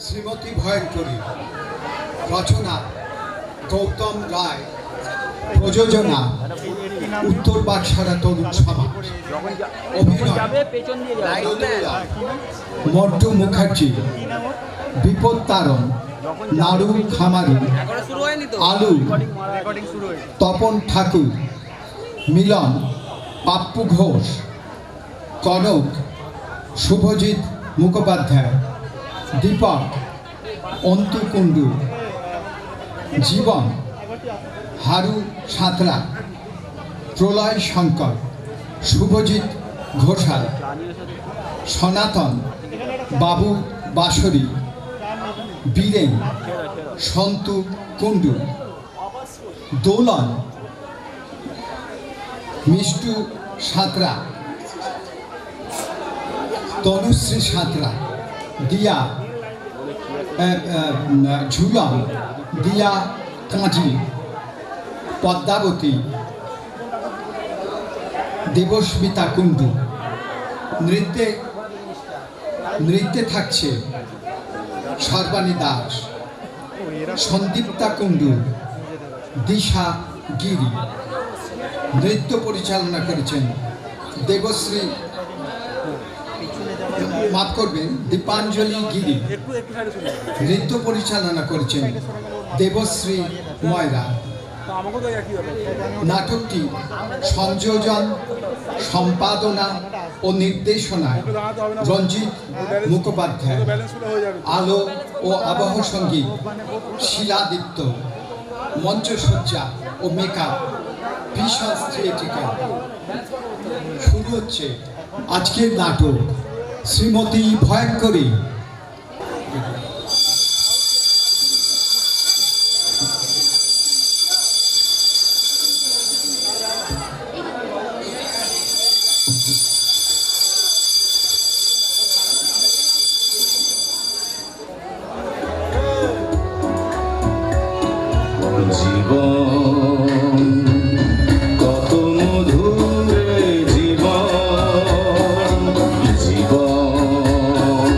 শ্রীমতী ভয়ঙ্করী, রচনা গৌতম রায়, প্রযোজনা উত্তর বাগসারা তরুণ সমাজ, অভিনয় মন্টু মুখার্জি, বিপদ তারণ, নাড়ু খামারু, আলু, তপন ঠাকুর, মিলন, পাপ্পু ঘোষ, কনক, শুভজিৎ মুখোপাধ্যায়, দীপক, অন্তু কুণ্ডু, জীবন, হারু সাঁতরা, প্রলয় শঙ্কর, শুভজিৎ ঘোষাল, সনাতন, বাবু বাসরি, বীরেন, সন্তু কুণ্ডু, দোলন, মিষ্টু সাঁতরা, তনুশ্রী সাঁতরা, দিয়া, ঝুলন, দিয়া কাঁজি, পদ্মাবতী, দেবস্মিতা কুণ্ডু। নৃত্যে থাকছে সর্বাণী দাস, সন্দীপ্তা কুণ্ডু, দিশা গিরি। নৃত্য পরিচালনা করেছেন দেবশ্রী, মাফ করবেন, দীপাঞ্জলি গিরি। নৃত্য পরিচালনা করেছেন দেবশ্রী ময়রা। নাটকটি সংযোজন, সম্পাদনা ও নির্দেশনায় রঞ্জিত মুখোপাধ্যায়, আলো ও আবহ সঙ্গীত শিলাদিত্য, মঞ্চসজ্জা ও মেকআপ ভীষণ থিয়েটিক্যাল। শুরু হচ্ছে আজকের নাটক শ্রীমতী ভয়ঙ্করী। জীবন কত মধুর জীবন, জীবন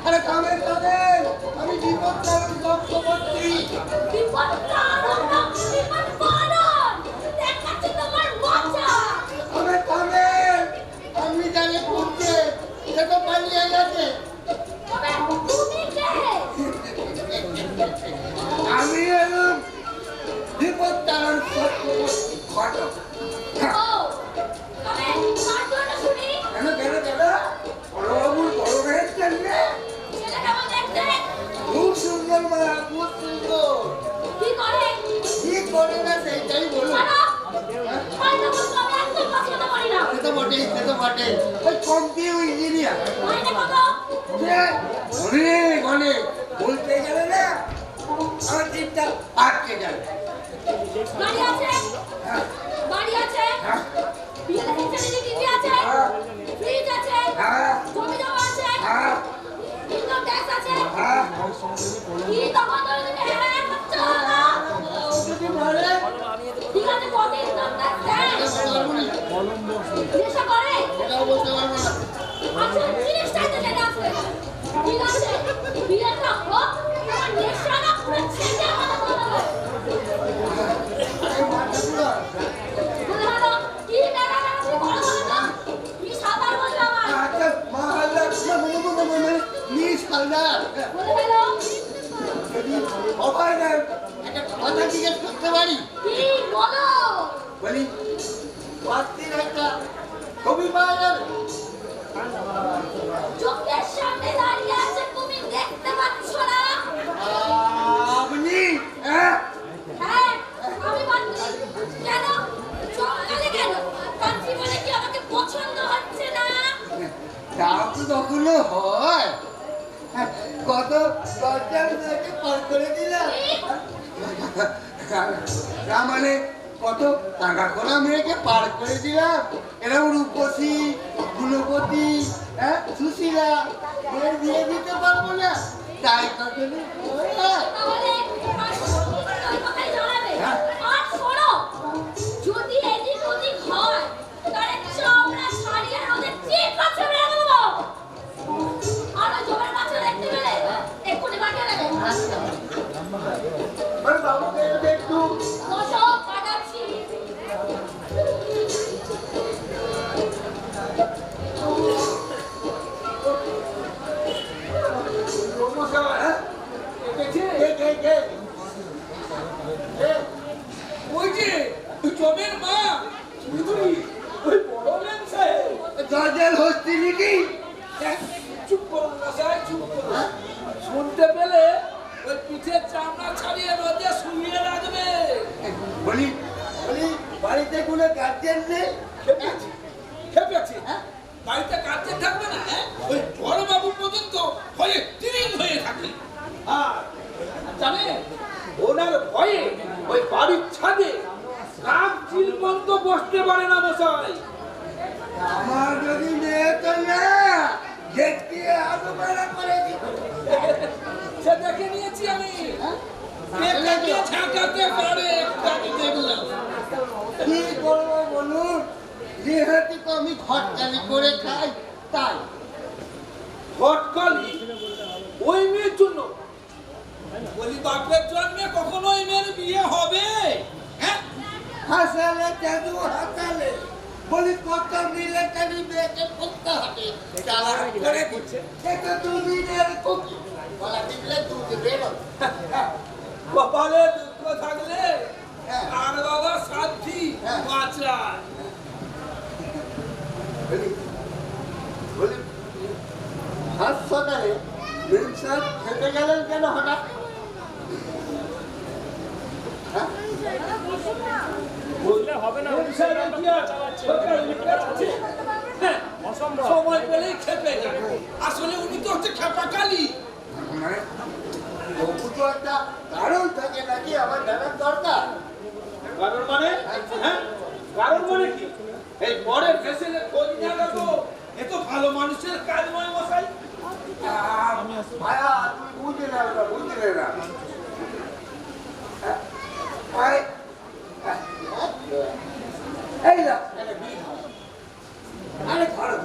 আরে থামেন থামেন, আমি বিপদকারণ চক্রবর্তী। আরে থামেন, আপনি জানে করছে সে তো পালিয়ে গেছে। আমি এলাম বিপদকারণ চক্রবর্তী ঘটক। কেন কেন কেন বড়বাবুর বড় ভাইয়ের জন্য খুব সুন্দর মা, খুব সুন্দর। কি করে না সেইটাই বলুন। সে তো বটে, সে তো বটে। ওই কম্পিউটার ইঞ্জিনিয়ার অনেক অনেক বলতে গেলে না আমার চিন্তা আটকে যাবে। বাড়ি আছে, বাড়ি আছে, বিয়ের ফ্যাসিলিটি টিভি আছে, ফ্রিজ আছে, জমি জমা আছে, ইনকাম ট্যাক্স আছে। কি তখন ধরে তুমি হ্যাঁ করছো না? ঠিক আছে, কত ইনকাম ট্যাক্স দেয়? নেশা করে? আচ্ছা, জিনিসটাই তো জেনে আসবে। ঠিক আছে, বিয়েটা হোক, তোমার নেশা না পুরো ছেঁচে কথা বলবে। কথা জিজ্ঞেস করতে পারি? বলি পাত্রীর একটা ছবি পাওয়া যাবে? চোখের সামনে দাঁড়িয়ে আছে, তুমি দেখতে পাচ্ছ না? আপনি হ্যাঁ হ্যাঁ, আমি পাচ্ছি। কেন চমকালে কেন? পাচ্ছি বলে কি আমাকে পছন্দ হচ্ছে না? তা তো কখনো হয়। কত দরজার মেয়েকে পার করে দিলাম। না মানে কত টাকা করা মেয়েকে পার করে দিলাম। এরকম রূপসী গুণবতী সুশীলা এর বিয়ে দিতে পারবো না, তাই কত তাহলে আর কথাই জানাবে। আর শোনো, যদি এদিক ওদিক হয় তাহলে চামড়া ছাড়িয়ে রোদে চিপ কাছে মেরে দেবো। আর ওই জমের কাছে দেখতে পেলে এক্ষুনি পাঠিয়ে দেবে। বাবুকে একটু বসো, পাঠাচ্ছি। দরজার হস্তি নাকি? চুপ করুন মশাই, চুপ করুন। শুনতে পেলে ওই পিঠের চামড়া ছাড়িয়ে রোদে শুইয়ে রাখবে। বলি বলি বাড়িতে কোনো গার্জেন নেই? খেপেছি, খেপেছি। বাড়িতে কাজে থাকবে না, ওই বড়বাবু পর্যন্ত হয়ে তিরিং হয়ে থাকে। আর জানে ওনার ভয়ে ওই বাড়ির ছাদে কাক চিলমন্ত বসতে পারে না মশাই। আমার যদি মেয়ে তো না দেখতে আদমারা করে দিত। সে দেখে নিয়েছি আমি। পেটে ঝাঁকাতে পারে, তাকে দেখলাম। কি করবো বলুন, যেহেতু তো আমি ঘটকালি করে খাই তাই। ঘটকালি ওই মেয়ের জন্য? বলি বাপের জন্মে কখনো ওই মেয়ের বিয়ে হবে? হ্যাঁ, হাসালে জাদু হাসালে বলি কত মিলে কালি মেয়েকে করতে হবে। চালাক করে দিচ্ছে এটা দুদিনের কুকি বলা দিলে দুধ বেরো। কপালে দুঃখ থাকলে আর বাবা সাধ্যি বাঁচায়। বলি হাসপাতালে মিনসার খেতে গেলেন কেন হঠাৎ? সময় পেলেই খেপে যায়। আসলে উনি তো হচ্ছে খেপা কালী। মানে তবু তো একটা কারণ থাকে নাকি আমার জানার দরকার। কারণ মানে? হ্যাঁ, কারণ মানে কি? এই পরের ফেসেলে খোঁজ নিয়ে রাখো, এ তো ভালো মানুষের কাজ নয় মশাই। ভায়া তুই বুঝলে না, বুঝলে না। এই না আরে ধরো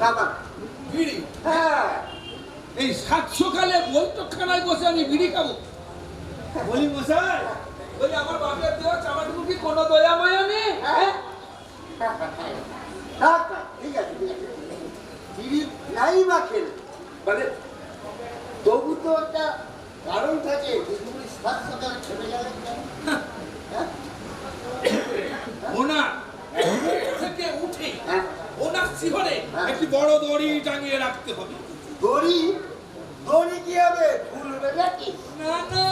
বাবা বিড়ি হ্যাঁ এই সাত সকালে বৈঠকখানায় বসে আমি বিড়ি খাবো? বলি মশাই, ওই আমার বাপের দেওয়া চামাটুকু কি কোনো দয়া মায়া নেই? হ্যাঁ থাক, থাক, ঠিক আছে ঠিক আছে বিড়ি নাই বা খেলে মানে তবু তো একটা কারণ থাকে যদি সাত সকালে ছেড়ে গেলে হ্যাঁ ওনার থেকে উঠে হ্যাঁ ওনার শিহরে একটি বড় দড়ি টাঙিয়ে রাখতে হবে। দড়ি দড়ি কি হবে ভুলবে নাকি না না,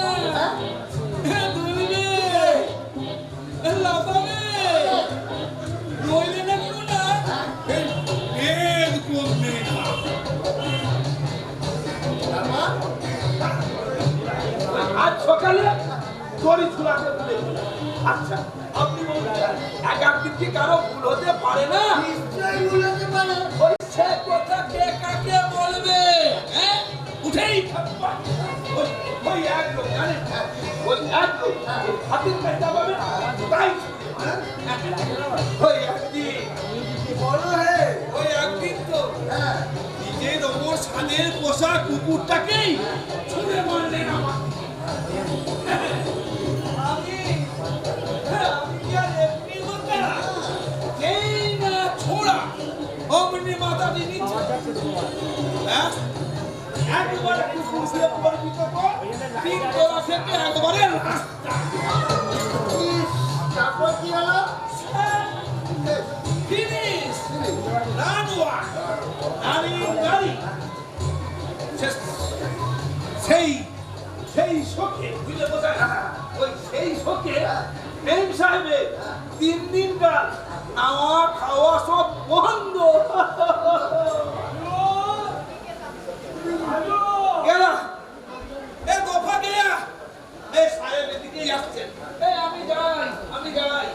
হ্যাঁ দুলবে, লাফাবে, নইলে না কেউ না এর কমবে না। আজ সকালে দড়ি ঝুলাতে ভুলে গেলাম। আচ্ছা আপনি বলছেন এক একদিন কি কারো ভুল হতে পারে না? নিশ্চয়ই ভুলতে পারে ওই সে কথা কে কাকে বলবে? হ্যাঁ উঠেই থাকবা। ওই এক লোক জানেন, ওই এক লোক হাতির পেটা পাবে তাই ওই একদিন বলো হে ওই একদিন তো হ্যাঁ নিজের ওপর সাদের পোষা কুকুরটাকেই ছুঁড়ে মারলেন আমার। আমি কি আর এমনি হতে এই না ছোড়া অমনি মাথা দিয়ে নিচ্ছে। হ্যাঁ একবারে কুকুর দিয়ে পরিচিত কর, তিন তোলা থেকে একবারে রাস্তা। তারপর কি হলো ফিনিশ রানওয়া নারী নারী সেই সেই শোকে বুঝলে বোঝায় ওই সেই শোকে মেম সাহেবে 3 দিনকার নাওয়া খাওয়া সব বন্ধ। গেলা এ দফা গেয়া এ সাহেব এদিকেই আসছেন। এ আমি যাই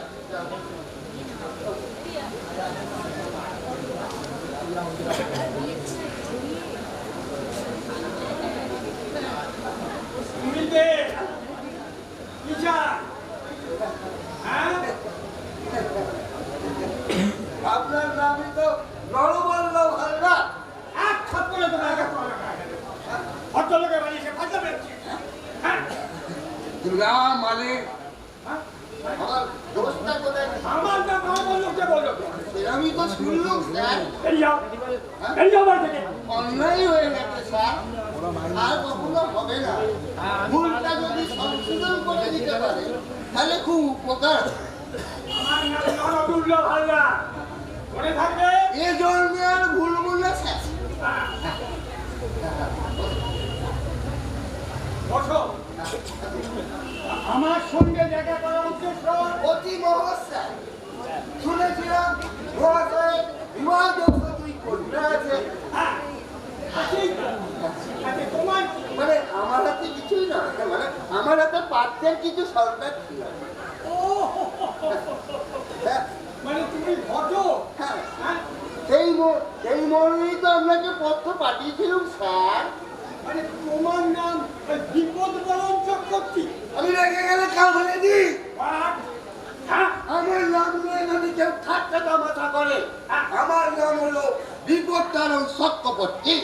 আপনার নামই তো নরবল্ল ভাল্লা এক ছাত্র ভদ্রলোকের বাড়ি এসে ফাঁকা পেয়েছে। না মানে আমার দোষটা কোথায় আমার নাম আমার লোককে বললো আমি তো শুনলাম স্যার অন্যায় হয়ে গেছে স্যার আর কখনো হবে না ভুলটা যদি সংশোধন করে দিতে পারে তাহলে খুব উপকার আমার নাম নরদুর্লভ হালদার, মনে থাকবে। এ জন্মে আর ভুলবো না স্যার বসো। আমার সঙ্গে দেখা করার উদ্দেশ্য অতি মহৎ স্যার শুনেছিলাম মহাশয় বিবাহ যোগ্য দুই কন্যা আছে তোমার মানে আমার হাতে কিছুই না মানে আমার হাতে পাত্রের কিছু সরকার ছিল হ্যাঁ, মানে তুমি ভদ্র। হ্যাঁ। হ্যাঁ? সেই মর্মেই তো আপনাকে পত্র পাঠিয়েছিলাম স্যার মানে তোমার নাম বিপদ বরণ চক্রবর্তী। আমি রেখে গেলে কাল বলে দিই What? হ্যাঁ? আমার নাম নিয়ে যদি কেউ ঠাট্টা তামাশা করে আমার নাম হলো বিপদ তারণ চক্রবর্তী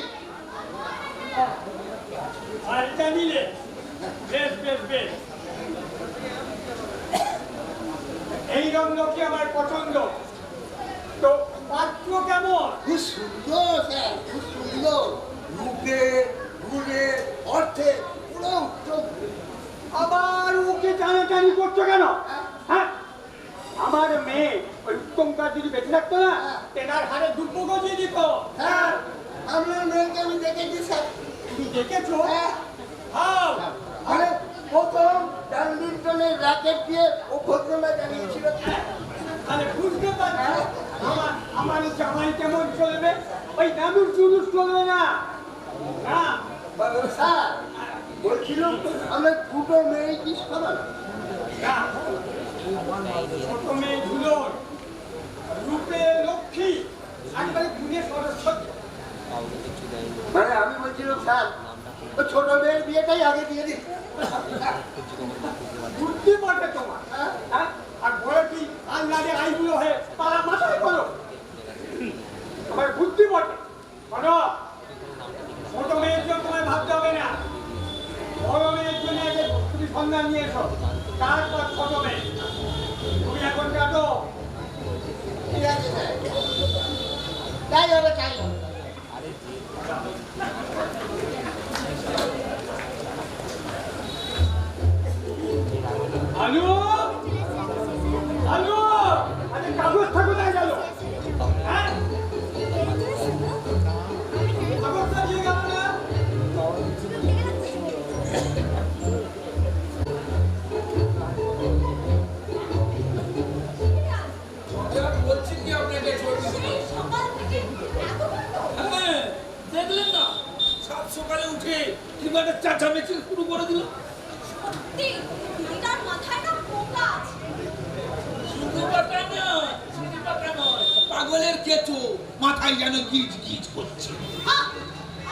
আর এটা নিলে বেশ বেশ বেশ এইরকম লোকই আমার পছন্দ। তো পাত্র কেমন? খুব সুন্দর স্যার খুব সুন্দর রূপে গুণে অর্থে পুরো উত্তম আবার ওকে টানাটানি করছো কেন? হ্যাঁ আমার মেয়ে ওই উত্তম কাজ যদি বেঁচে থাকতো না তেনার হারে দুটো গজিয়ে দিত। স্যার আপনার মেয়েকে আমি দেখেছি স্যার তুমি দেখেছো? হ্যাঁ। হাও মানে প্রথম ব্যাডমিন্টনের র্যাকেট দিয়ে ও ঘটনা জানিয়েছিল তাহলে বুঝতে পারছো আমার জামাই কেমন চলবে? ওই নানুর জুলুস চলবে না। না স্যার বলছিলাম আমরা দুটো মেয়ে কি সমান না ছোট মেয়ে ধুলোর রূপে লক্ষ্মী একবারে গুণে সরস্বতী। মানে আমি বলছিলাম স্যার ও ছোট মেয়ের বিয়েটাই আগে দিয়ে দিই বুদ্ধি বটে তোমার। হ্যাঁ? আর বলে কি আল্লাহরে আইগুলো হয়ে তারা মাথায় করো আমার বুদ্ধি বটে। চেয়ারে চাই না। আলু আলু আরে কাগজ থাকো না গেল হ্যাঁ কাগজটা দিয়ে গেল না বলছি কি আপনাকে সেই সকাল থেকে এত হ্যাঁ দেখলেন না সাত সকালে উঠে কিংবা একটা চাচামেচি শুরু করে দিল সত্যি দিদিটার মাথায় না পোকা আছে। শুধু পাতা নয় শুধু পাতা নয় পাগলের কেঁচো মাথায় যেন গিজ গিজ করছে আহ!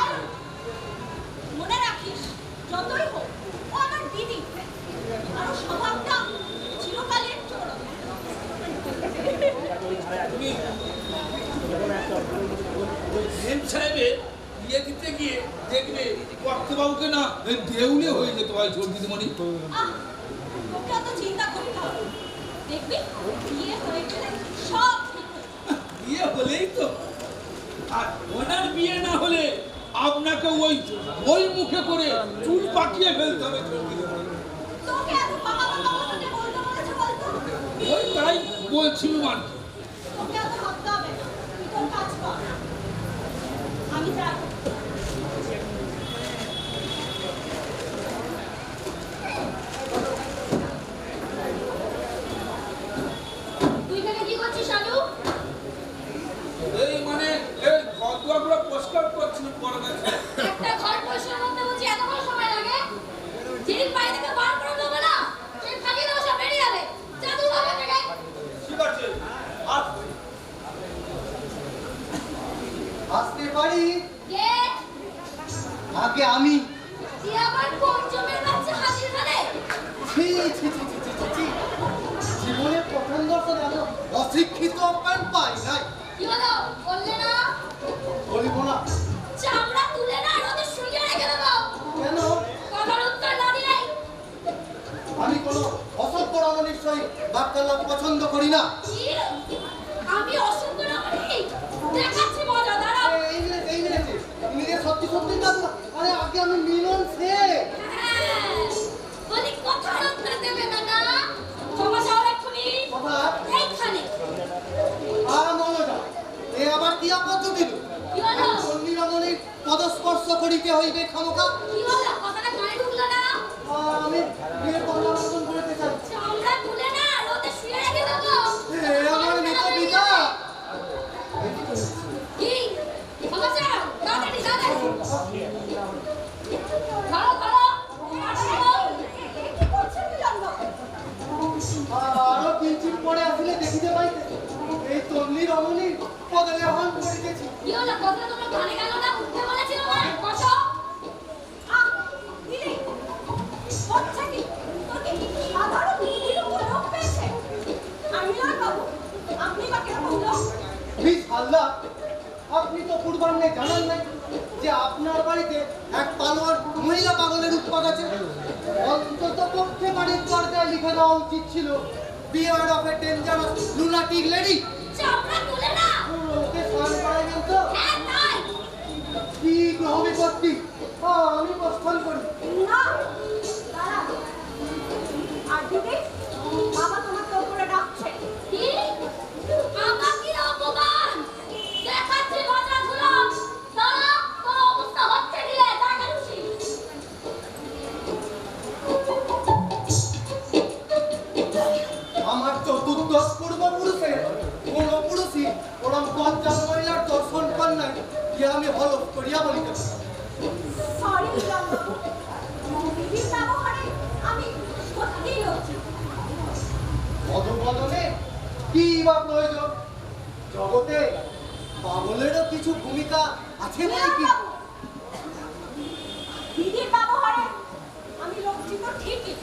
আরো! মনে রাখিস যতই হোক ও আমার দিদি আর ওর স্বভাবটা চিরকালের চোর। তুমি হেম সাহেবের বিয়ে দিতে গিয়ে দেখবে কর্তবাবুকে না দেউলে হয়ে যেতে হয় ছোট দিদিমণি আহ! তোকে অত চিন্তা করতে হবে না। দেখবি বিয়ে হয়ে গেলে সব ঠিক হয়ে যাবে। বিয়ে হলেই তো আর ওনার বিয়ে না হলে আপনাকে ওই মুখে করে চুল পাকিয়ে ফেলতে হবে ছোট দিদিমণি তোকে এত পাকা পাকা কথাতে বলতে বলেছে বলতো? ওই তাই বলছি মান তোকে এত ভাবতে হবে না। তুই তোর কাজ কর। আমি যাই। তুই এখানে কি করছিস আলু? এই মানে এই ঘরগুলো পরিষ্কার করছিল পরে গেছে একটা ঘর পরিষ্কার করতে বুঝি এতক্ষণ সময় লাগে? যেদিন বাড়ি থেকে বার করে দেবো না সেই ফাঁকি দেবো সব বেরিয়ে যাবে। যা তুই ঘর থেকে। ঠিক আছে আর আসতে পারি? গেট। আগে আমি। তুই আবার পঞ্চমের কাছে হাজির হলে? ছি, ছি, ছি, ছি, ছি, ছি, ছি। জীবনে প্রথম দর্শনে এত অশিক্ষিত আপ্যায়ন পাই নাই। কি হলো? বললে না? বলিব না। চামড়া তুলে না রোদে শুকিয়ে রেখে দেবো। কেন? কথার উত্তর না দিলেই। আমি কোনো অসভ্য রমণীর সহিত বার্তালাপ পছন্দ করি না। কি? আমি অসুখ রমণী? দেখাচ্ছি মজা, দাঁড়াও। এই মিনিটে ইংরেজি সত্যি সত্যি জান না। আরে আগে আমি মিলন শেখ। হ্যাঁ, বলি কথার উত্তর দেবে না না? ক্ষমা চাও এক্ষুনি। কথা এইখানে। মনোজা এ আবার কি আপত্তি দিল? কি হলো? চন্ডী রমণীর পদস্পর্শ করিতে হইবে খামোকা। কি হলো? কথাটা কানে ঢুকলো না? আমি বিয়ের পরিবর্তন করিতে চাই। চামড়া তুলে না রোদে শুয়ে রেখে দেবো। এ আমার মৃত পিতা। কি? ক্ষমা চাও? তাড়াতাড়ি, তাড়াতাড়ি। ধরো, ধরো। কি করছেন মিলন বাবু? আরো কিঞ্চিত পরে আসলে দেখিতে পাইতে এই চন্ডী রমণীর পদলেহন করিতেছি। কি হলো? কথা তোমরা কানে গেল না? উঠতে বলেছিল না? বসো। আহ, দিদি। হচ্ছে কি? তোর কি সাধারণ দিদির উপর লোক পেয়েছে? আর মিলন বাবু, আপনি বা কেরকম লোক? প্লিজ আল্লাহ, আপনি তো পূর্বান্নে জানান নাই যে আপনার বাড়িতে এক পালোয়ার মহিলা পাগলের উৎপাদ আছে। অন্তত পক্ষে বাড়ির পর্দায় লিখে দেওয়া উচিত ছিল beware of a dangerous lunatic lady. চামড়া তুলে না? ওকে স্নান করাইবেন তো? হ্যাঁ, তাই। কি গ্রহ বিপত্তি! আমি প্রস্থান করি। না, দাঁড়া। আর দিদি, বাবা তোমাকে উপরে ডাকছে। কি? বাবা কি অপমান? দেখাচ্ছি মজাগুলো। দাঁড়া, তোর অবস্থা হচ্ছে কি রে? দেখা খুশি। আমার চতুর্দশ পূর্বপুরুষের কোন পুরুষই ওরম পঞ্চাশ মহিলার দর্শন পান নাই কি আমি হলফ করিয়া বলিতে পারি। সরি মিলন বাবু। দিদির ব্যবহারে আমি সত্যিই লজ্জিত। অধবদনে কি বা প্রয়োজন? জগতে পাগলেরও কিছু ভূমিকা আছে বলে কি? মিলন বাবু, দিদির ব্যবহারে আমি লজ্জিত ঠিকই,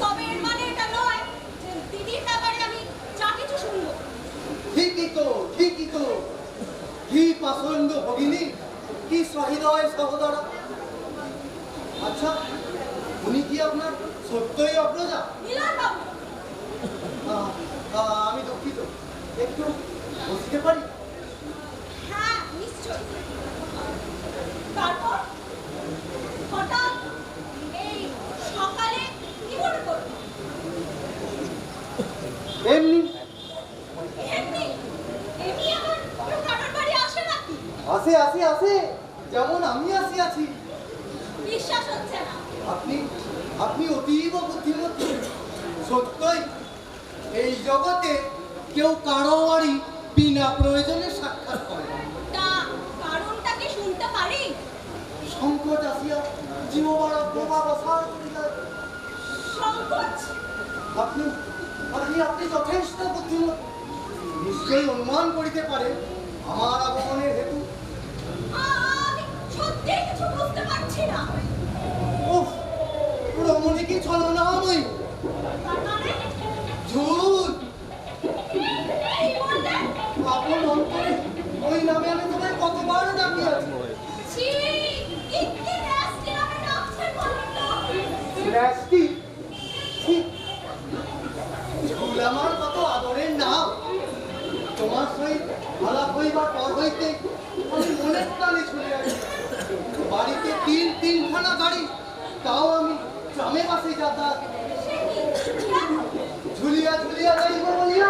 তবে এর মানে এটা নয় যে দিদির ব্যাপারে আমি যা কিছু শুনবো। ঠিকই তো, ঠিকই তো। কি পাষণ্ড ভগিনী, কি সহৃদয় সহোদরা। আচ্ছা, উনি কি আপনার সত্যই অগ্রজা? মিলন বাবু, আমি দুঃখিত, একটু বসতে পারি? হ্যাঁ আসে আসে আসে, যেমন আমি আসি আছি। বিশ্বাস হচ্ছে না। আপনি আপনি অতীব বুদ্ধিমতী। সত্যই এই জগতে কেউ কারো বাড়ি বিনা প্রয়োজনে সাক্ষাৎ করে না। তা কারণটা কি শুনতে পারি? সংকট আসিয়া জীব বড় প্রভাব অসার করিল। সংকোচ? আপনি আপনি আপনি যথেষ্ট বুদ্ধিমতী। নিশ্চয়ই অনুমান করিতে পারে আমার আগমনের হেতু। আমি সত্যি কিছু বুঝতে পারছি না। উফ, রমণী কি ছলনাময়ী। তার মানে ঝুল এই বললে আপন অন্তরে ওই নামে আমি তোমায় কতবার ডাকিয়াছি। ছি, কি রাস্তে আমি ডাকছেন বলুন তো। রাস্তি ঝুল আমার কত আদরের নাম। তোমার সহিত আলাপ হইবার পর হইতে আমি মনের প্রাণে ছুটে আসি। বাড়িতে তিনখানা গাড়ি, তাও আমি ট্রামে বাসে যাতায়াত। সে কি? কেন? ঝুলিয়া ঝুলিয়া যাইব বলিয়া।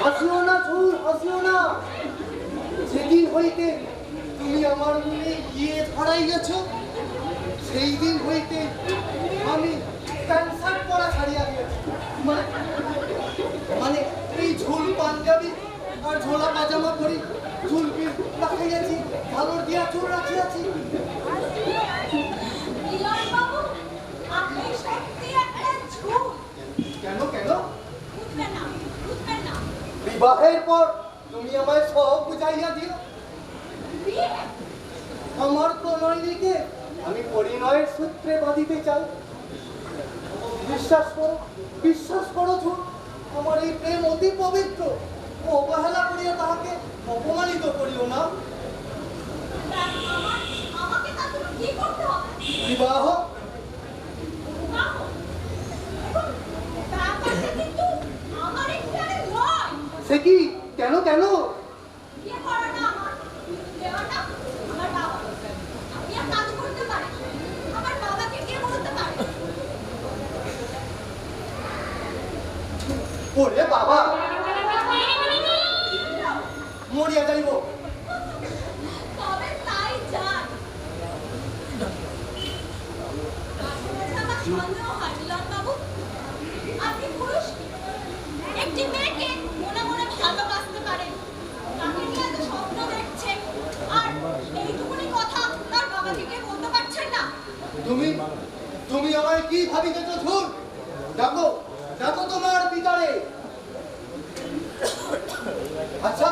হাসিও না ঝুল, হাসিও না। যেদিন হইতে তুমি আমার মনে গিয়ে ধরাই গেছ, সেই দিন হইতে আমি প্যান্ট শার্ট পরা ছাড়িয়া গিয়েছি। মানে এই ঝুল পাঞ্জাবি আর ঝোলা পাজামা পরি, ঝুলকি রাখিয়াছি, ভালোর দিয়া চুল রাখিয়াছি। মিলন বাবু, আপনি সত্যি একটা ঝুল। কেন কেন? বুঝবেন না, বুঝবেন না। বিবাহের পর তুমি আমায় সব বুঝাইয়া দিও। বিয়ে? আমার প্রণয়নীকে আমি পরিণয়ের সূত্রে বাঁধিতে চাই। বিশ্বাস করো ঝুল, আমার এই প্রেম অতি পবিত্র। অবহেলা করিয়া তাহাকে অপমানিত করিও না। তা আমাকে তা তুমি কি করতে হবে? বিবাহ বাহ! দেখুন, ব্যাপারটা কিন্তু আমার ইচ্ছারে নয়। সে কি? কেন কেন? বিয়ে করাটা আমার, দেওয়াটা আমার বাবা। আপনি এক কাজ করতে পারেন, আমার বাবাকে গিয়ে বলতে পারেন। ওরে বাবা, মরিয়া যাইব। তবে তাই যান। মাঝে মাঝে আমার সন্দেহ হয় মিলন বাবু, আপনি পুরুষ একটি মেয়েকে মনে মনে ভালোবাসতে পারেন, তাকে নিয়ে এত স্বপ্ন দেখছেন, আর এইটুকুনি কথা তার বাবাকে গিয়ে বলতে পারছেন না। তুমি আমায় কি ভাবিতেছ ঝুল? দেখো দেখো তোমার পিতারে। আচ্ছা,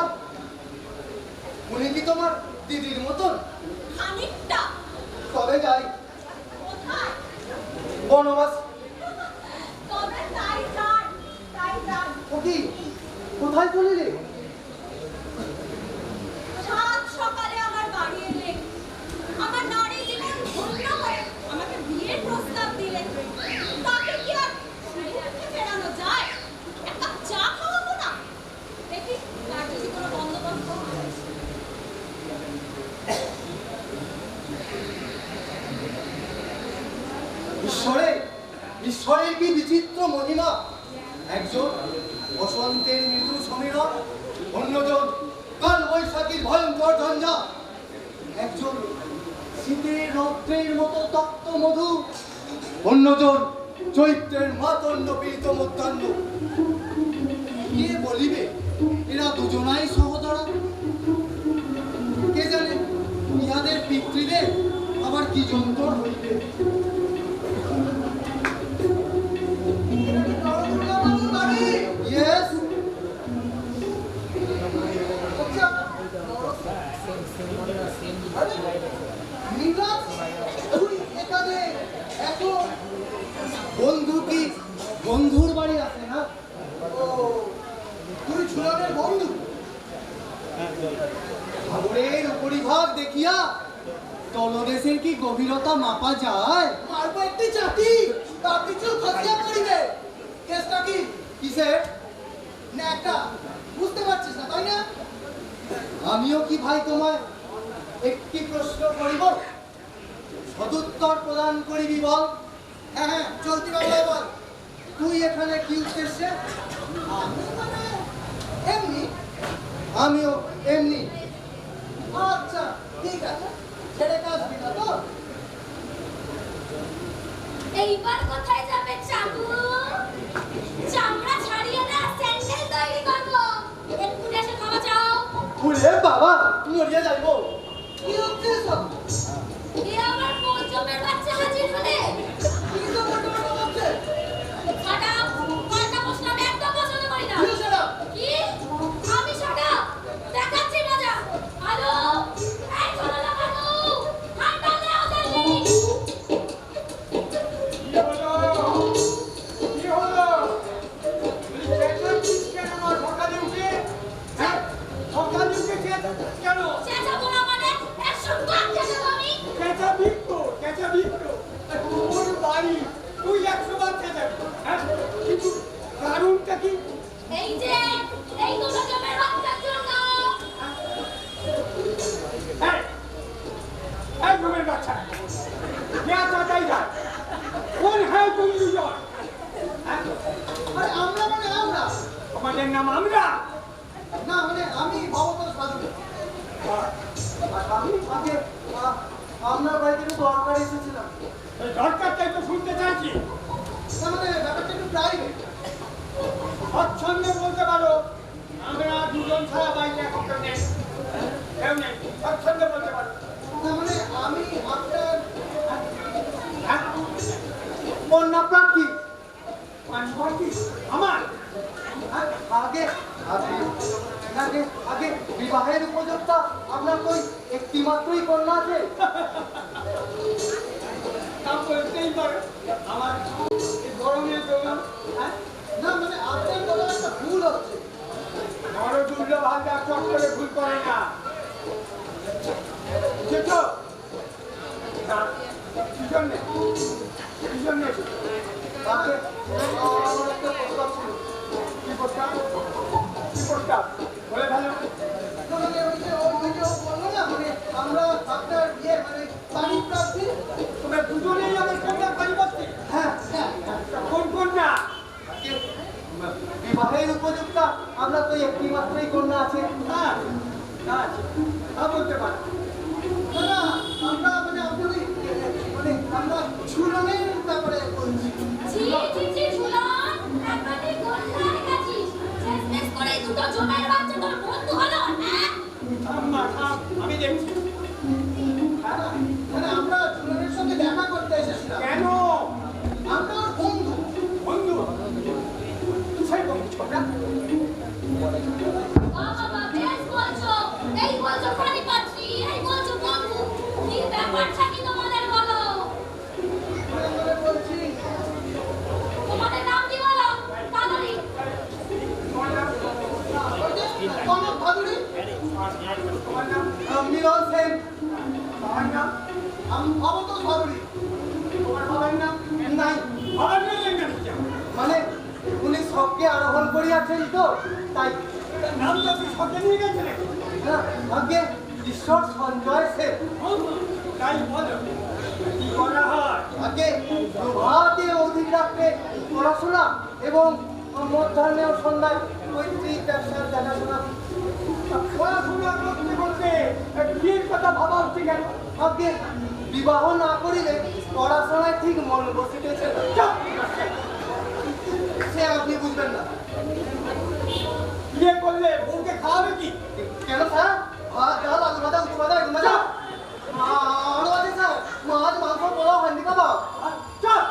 উনি কি তোমার দিদির মতন? খানিকটা। তবে যাই কোথায়? বনবাস। তবে তাই যান, তাই যান। ও কি? কোথায় চলিলে? সাত সকালে আমার বাড়ি এলেন, আমার নারী জীবন ধন্য হয়ে আমাকে বিয়ের প্রস্তাব দিলেন। তাকে কি আর সুখে ফেরানো যায়? এক কাপ চা খাওয়াবো না? দেখি তার যদি কোনো বন্দোবস্ত হয়। ঈশ্বরের কি বিচিত্র মহিমা। একজন বসন্তের মৃদু সমীরণ, অন্যজন কাল বৈশাখীর ভয়ঙ্কর ঝঞ্ঝা, একজন শীতের রৌদ্রের মতো তপ্ত মধু, অন্যজন চৈত্রের মাতণ্ড পীড়িত মধ্যাহ্ন। কে বলিবে এরা দুজনাই সহোদরা? কে জানে ইহাদের পিতৃদের আবার কি যন্ত্র হইবে। Yes. বন্ধু কি বন্ধুর বাড়ি আছে না? ও, তুই ঝুলনের বন্ধু? সাগরের উপরিভাগ দেখিয়া তলদেশের কি গভীরতা মাপা যায়? মারবো একটি চাটি, তার পিছু খসিয়া পড়িবে। কেসটা কি? কিসের? না একটা বুঝতে পারছিস না, তাই না? আমিও কি ভাই তোমায় একটি প্রশ্ন করিব, সদুত্তর প্রদান করিবি বল? হ্যাঁ হ্যাঁ, চলতি বাংলায় বল। তুই এখানে কি উদ্দেশ্যে? আমি মানে এমনি আমিও এমনি। আচ্ছা ঠিক আছে, ছেড়ে কাজ দিলা তো? এইবার কোথায় যাবে চাকু? চামড়া ছাড়িয়ে না স্যান্ডেল তৈরি করবো। এক্ষুনি এসে ক্ষমা চাও। ওরে বাবা, মরিয়া যাইবো। কি হচ্ছে সব? এ আমার পঞ্চমের বাচ্চা হাজির হলে। কি তো মোটো মোটো হচ্ছে? ছাড়া, পাল্টা প্রশ্ন আমি একদম পছন্দ করি না। কি সেটা? কি? আমি ছাড়া? দেখাচ্ছি মজা। হ্যালো? এই শোনো না বাবু। ঠান্ডা দেও জলদি। কি হলো? চেঁচাচ্ছিস কেন আমার সকালে উঠে? হ্যাঁ? সকালে উঠে চেঁচাচ্ছিস কেন? চেঁচাবো না মানে? 100 বার চেঁচাবো আমি। চেঁচাবি তো, চেঁচাবি তো। আর তোর বাড়ি, তুই 100 বার চেঁচাবি। হ্যাঁ? কিন্তু কারণটা কি? এই যে, এই দুটো জমের বাচ্চার জন্য। এই, এই ঘুমের বাচ্চা। যা চাচাই যায়। কোন হ্যাঁ তুমি দুজন? হ্যাঁ? আরে আমরা মানে আমরা? তোমাদের নাম আমরা? না মানে আমি ভবতোষ বাদুড়ি। আমি আগে আপনার বাড়িতে একটু দরকার এসেছিলাম। এই দরকারটাই তো শুনতে চাইছি। না মানে ব্যাপারটা একটু প্রাইভেট। স্বচ্ছন্দে বলতে পারো, আমরা দুজন ছাড়া বাড়িতে এখন কেউ নেই। কেউ নেই, স্বচ্ছন্দে বলতে পারো। না মানে আমি আপনার হ্যাঁ? কন্যা প্রার্থী। পাঁচবারটি আমার? আগে আগে আগে আগে বিবাহের উপযুক্তা আপনার কই একটি মাত্রই কন্যা আছে? তা বলতেই পারো। আমার এই গরমের জন্য, হ্যাঁ? না মানে আপনার কোনো একটা ভুল হচ্ছে। বড় দুর্লভ হাতে চট করে ভুল করে না। বুঝেছো? তা কি জন্যে? কি জন্যে এসেছো? আগে আমার একটা প্রস্তাব ছিল। কি প্রস্তাব? কি প্রস্তাব? বলে ফেলো। না মানে ওই যে ও বললো না মানে আমরা আপনার ইয়ে মানে বাড়ির প্রার্থী। তোমরা দুজনেই আমার কন্যা পরিবর্তে। হ্যাঁ হ্যাঁ কোন কন্যা? আগে বিবাহের উপযুক্তা আপনার তো একটি মাত্রই কন্যা আছে। হ্যাঁ, হ্যাঁ, তা বলতে পারো। না না আমরা মানে আপনাদের মানে আমরা ঝুলনের ব্যাপারে বলছি। ছি ছি ছি শুনুন। একবারই গোল্লায় গেছিস। শেষমেশ করে এই দুটো জমের বাচ্চা তোর বন্ধু হলো, হ্যাঁ? থাম্মা, থাম, আমি দেখছি। হ্যাঁ, মানে আমরা ঝুলনের সঙ্গে দেখা করতে এসেছিলাম। কেন? আমরা ওর বন্ধু। বন্ধু? কিসের বন্ধু ছোকরা? বাবা বেশ বলছো। এই বলছো খালি পাচ্ছি, এই বলছো বন্ধু। কি ব্যাপারটা কি তোমাদের বলো? মানে বলছি তোমাদের নাম কি বলো? তাড়াতাড়ি। তোমার নাম? ওই যে কনক ভাদুড়ি, তোমার নাম? মিলন সেন, বাবার নাম? ভবতোষ ভাদুড়ি। তোমার বাবার নাম? নাই বাবার নাম জানি না। মানে উনি সবকে আরোহণ করিয়াছেন তো তাই। নাম তো তুই সঙ্গে নিয়ে গেছে নাকি? না আগে ঈশ্বর সঞ্জয় সেন। তাই বলো, কি করা হয়? আগে প্রভাতে অধিক রাত্রে পড়াশোনা এবং মধ্যাহ্নে ও সন্ধ্যায় পৈতৃক ব্যবসার দেখাশোনা। পড়াশোনা করতে করতে বিয়ের কথা ভাবা হচ্ছে কেন? আগে বিবাহ না করিলে পড়াশোনায় ঠিক মন বসিতেছে না। যাও, সে আপনি বুঝবেন না। বিয়ে করলে বউকে খাওয়াবে কি? কেন স্যার? ভাত ডাল আলু ভাজা উঁচু ভাজা এগুলো ভাজা আরো আছে স্যার, মাছ মাংস পোলাও হান্ডি কাবাব। চল,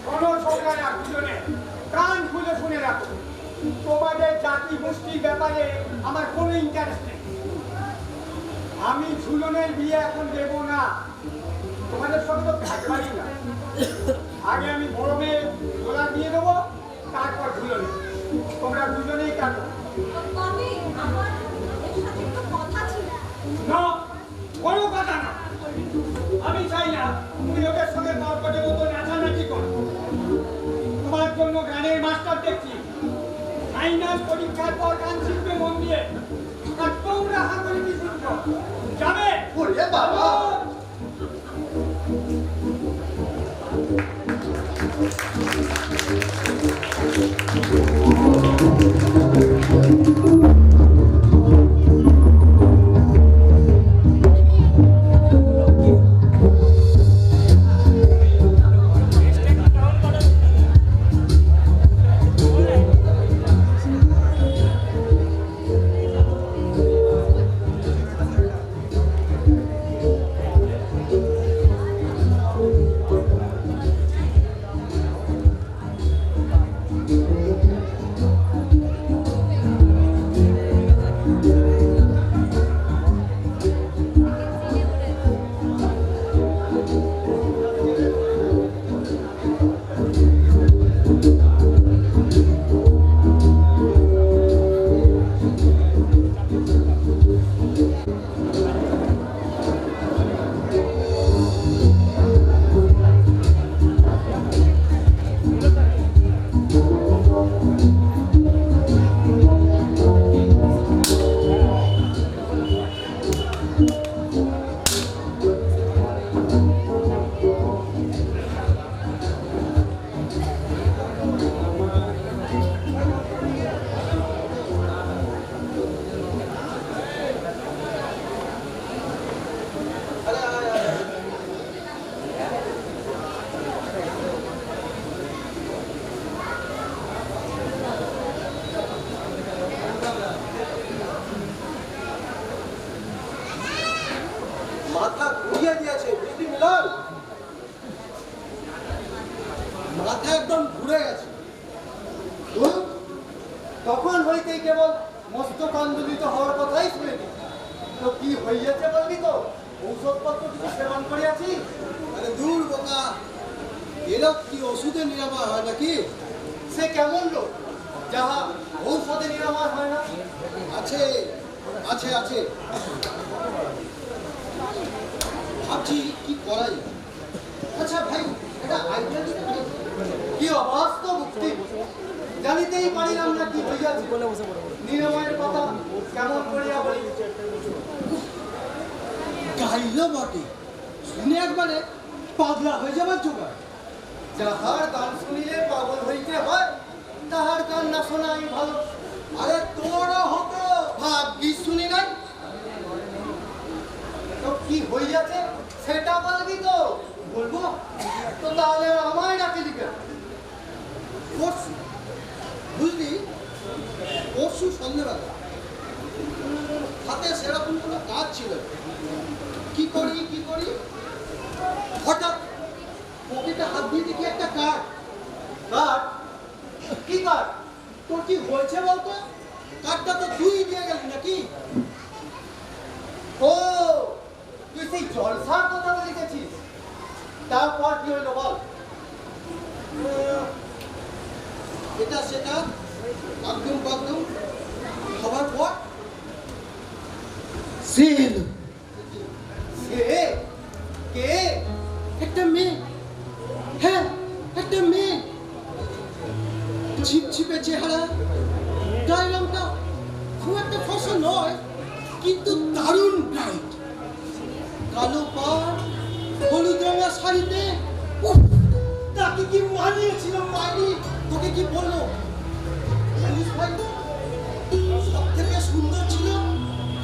কোনো ছোকরা না, দুজনে কান খুলে শুনে রাখো। তোমাদের জাতি গোষ্ঠীর ব্যাপারে আমার কোনো ইন্টারেস্ট নেই। আমি ঝুলনের বিয়ে এখন দেব না। তোমাদের সঙ্গে তো থাকবারই না। আগে আমি বড় মেয়ে গোলা দিয়ে দেবো, তারপর ঝুলনে। তোমরা দুজনেই কাটো। আমি আমার এর সাথে একটু কথা ছিল। না, কোনো কথা না। আমি চাই না তুমি লোকের সঙ্গে তর্কটের মতো নাচানাচি করো। তোমার জন্য গানের মাস্টার দেখছি। ফাইনাল পরীক্ষার পর গান শিখবে মন দিয়ে। আর তোমরা হাতে কি শিখছো? যাবে? ওরে বাবা! যাবে? তখন হইতেই কেবল মস্তক আন্দোলিত হওয়ার কথাই শুনেছি। তো কি হইয়াছে বলবি তো? ঔষধপত্র কিছু সেবন করিয়াছি? আরে দূর বোকা, এরা কি ওষুধে নিরাময় হয় নাকি? সে কেমন লোক যাহা ঔষধে নিরাময় হয় না? আছে আছে আছে, ভাবছি কি করা যায়। আচ্ছা ভাই, এটা আইডিয়া দিতে পারি? কি অবাস্তব উক্তি! জানিতেই পারিলাম না কি হইয়াছে। নিরাময়ের কথা কেমন করিয়া বলি? গাইল বটে, শুনে একবারে পাগলা হয়ে যাবার জোগাড়। যাহার গান শুনিলে পাগল হইতে হয়, তাহার গান না শোনাই ভালো। আরে তোরও হতো, ভাগ্যিস শুনি নাই। তো কি হইয়াছে সেটা বলবি তো? বলবো তো তাহলে আমায় ডাকিলি কেন? পরশু, বুঝলি, পরশু সন্ধ্যেবেলা হাতে সেরকম কোনো কাজ ছিল না। কি করি হঠাৎ পকেটে হাত দিয়ে দেখি একটা কার্ড। কার? কি কার? তোর কি হয়েছে বলতো? কার্ডটা তো তুই দিয়ে গেলি নাকি? ও, তুই সেই জলসার কথা বলিতেছিস? তারপর কি হইলো বল? এটা সেটা একদম হবার পর সে এলো। সে কে? একটা মেয়ে, হ্যাঁ একটা মেয়ে, ছিপছিপে চেহারা, গায়ের রংটা খুব একটা ফসল নয়, কিন্তু দারুণ ব্রাইট। কালো পাড়, হলুদ রঙা শাড়িতে, উফ, তাকে কি মানিয়েছিল মানি! তোকে কি বললো জানিস ভাই, সব থেকে সুন্দর ছিল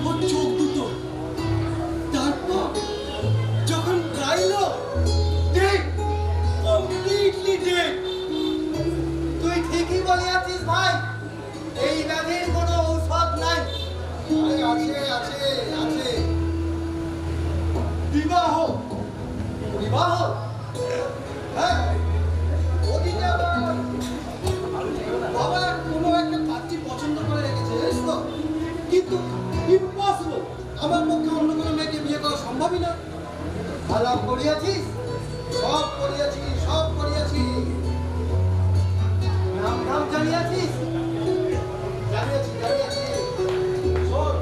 ওর চোখ দুটো। তারপর যখন গাইলো, ডেড, কমপ্লিটলি ডেড। তুই ঠিকই বলিয়াছিস ভাই, এই ব্যাধির কোনো ঔষধ নাই। আরে আছে আছে আছে। বিবাহ? বিবাহ? হ্যাঁ, ওদিকে আবার বাবা কোনো একটা পাত্রী পছন্দ করে রেখেছে, জানিস তো? কিন্তু ইম্পসিবল, আমার পক্ষে অন্য কোনো মেয়েকে বিয়ে করা সম্ভবই না। ভালো করিয়াছিস? সব করিয়াছি। নাম জানিয়াছিস? জানিয়াছি। শোন,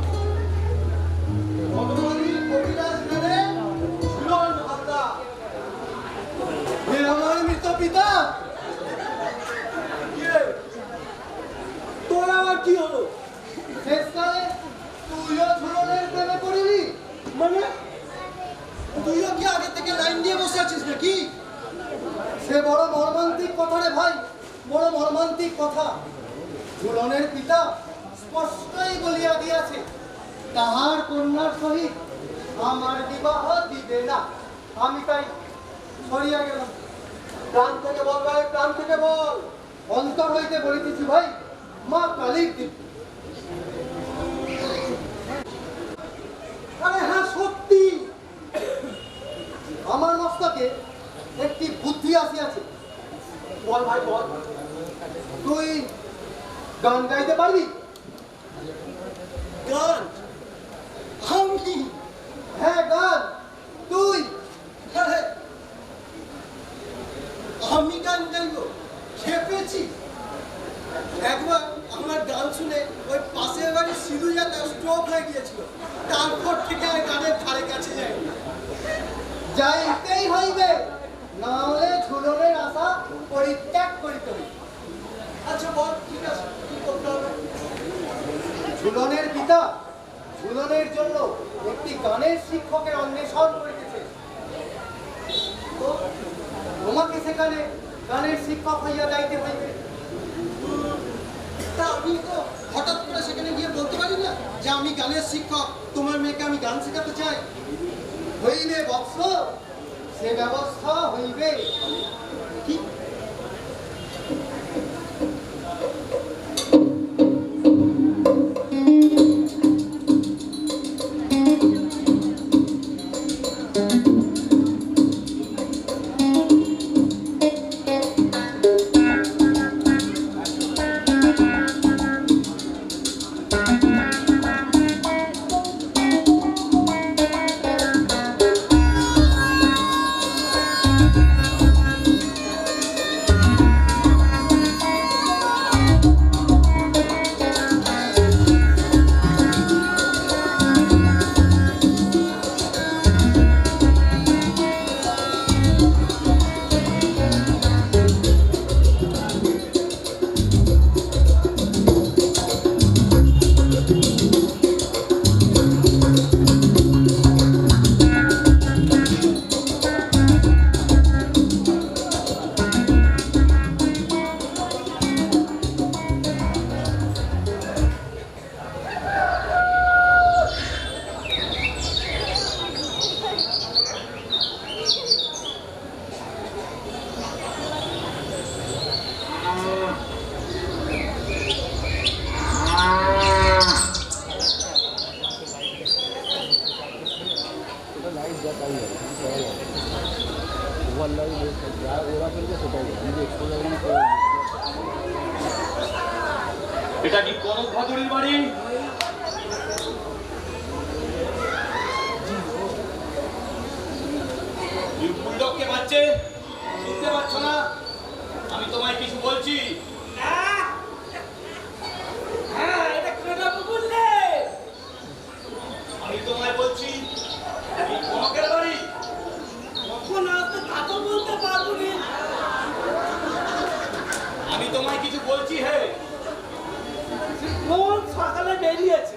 বনমালী কবিরাজ মেনে ঝুলন হালদার। এ আমার মৃত পিতা। তোর আবার কি হলো? শেষকালে তুইও ঝুলনের প্রেমে পড়িলি? মানে তুইও কি আগে থেকে লাইন দিয়ে বসে আছিস নাকি? সে বড় মর্মান্তিক কথা রে ভাই, বড় মর্মান্তিক কথা। ঝুলনের পিতা স্পষ্টই বলিয়া দিয়াছে, তাহার কন্যার সহিত আমার বিবাহ দিবে না। আমি তাই সরিয়া গেলাম। প্রাণ থেকে বল ভাই, প্রাণ থেকে বল। অন্তর হইতে বলিতেছি ভাই, মা কালীর দিব্য। আরে হ্যাঁ, সত্যি আমার মস্তকে একটি বুদ্ধি আসিয়াছে। বল ভাই বল, তুই গান গাইতে পারবি? গান? আমি? হ্যাঁ গান, তুই। আরে, আমি গান গাইবো? খেপেছি। একবার আমার গান শুনে ওই পাশের বাড়ির সিধুজাটা স্ট্রোক হয়ে গিয়েছিল, তারপর থেকে আর গানের ধারে কাছে যায়নি। যাইতেই হইবে, না হলে ঝুলনের আশা পরিত্যাগ করিতে হইবে। আচ্ছা বল, ঠিক আছে, কি করতে হবে? ঝুলনের পিতা ঝুলনের জন্য একটি গানের শিক্ষকের অন্বেষণ করিতেছে। তো তোমাকে সেখানে গানের শিক্ষক হইয়া যাইতে হইবে। তা আমি তো হঠাৎ করে সেখানে গিয়ে বলতে পারি না যে আমি গানের শিক্ষক, তোমার মেয়েকে আমি গান শেখাতে চাই। হইবে বৎস, সে ব্যবস্থা হইবে। কি? কোন ভাদুরীর বাড়ি? বুলডগকে বাচ্চে শুনতে পাচ্ছ না? আমি তোমায় কিছু বলছি। হ্যাঁ, এটা কেন বললে? আমি তোমায় বলছি এই কনকের বাড়ি। কখন আসবে তা তো বলতে পারবো না। আমি তোমায় কিছু বলছি। হে, কোন সকালে বেরিয়েছে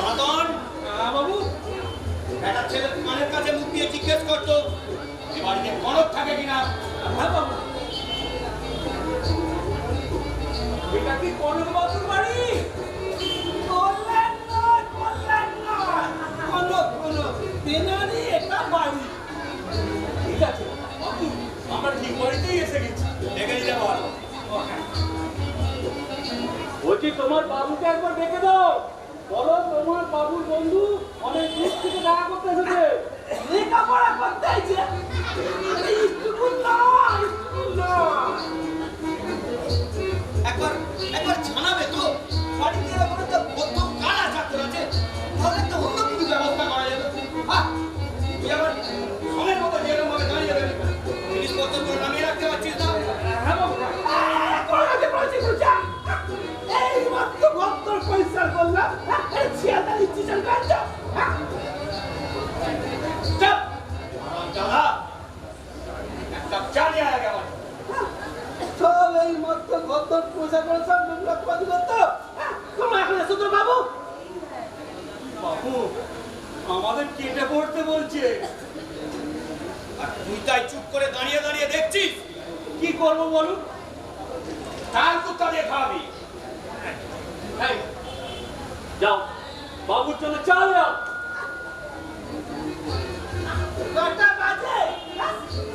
রতন? বাবু একটা ছেলে কানের কাছে মুখ দিয়ে জিজ্ঞেস করতো এ বাড়িতে কনক থাকে কিনা। হ্যাঁ বাবু, এটা কি কনক বাবুর বাড়ি? বললেন না, বললেন না। কনক কনক তেনারি এটা বাড়ি। ঠিক আছে বাবু, আমরা ঠিক বাড়িতেই এসে গেছি। দেখে নিতে পারো। বলছি তোমার বাবুকে একবার দেখে দাও। বলো তোমার বাবুর বন্ধু অনেক দূর থেকে দেখা করতে এসেছে। লেখাপড়া করতে এসেছে? স্কুল না, স্কুল না। একবার জানাবে তো বাড়িতে এরকম একটা বদ্ধ কারা ছাত্র আছে, তাহলে একটা অন্য কিছু ব্যবস্থা করা যাবে। তুই আবার সময়ের মতো যেরকম ভাবে দাঁড়িয়ে যাবে জিনিসপত্র করে নামিয়ে রাখতে পারছিস না? হ্যাঁ বাবু, এই মাত্র ভক্তর পরিষ্কার করলাম। ছিয়াটা দিচ্ছি একটা চা নিয়ে আয় আমার। সব এই মাত্র ভক্তর পয়সা করে সব নোংরা করে দিল তো। তোমরা এখন এসো তো বাবু। বাবু আমাদের কেটে পড়তে বলছে, আর তুই তাই চুপ করে দাঁড়িয়ে দাঁড়িয়ে দেখছিস। কি করবো বলুন? তার কুত্তা দিয়ে খাওয়াবি। যাও বাবুর জন্য চা যাও। কটা বাজে?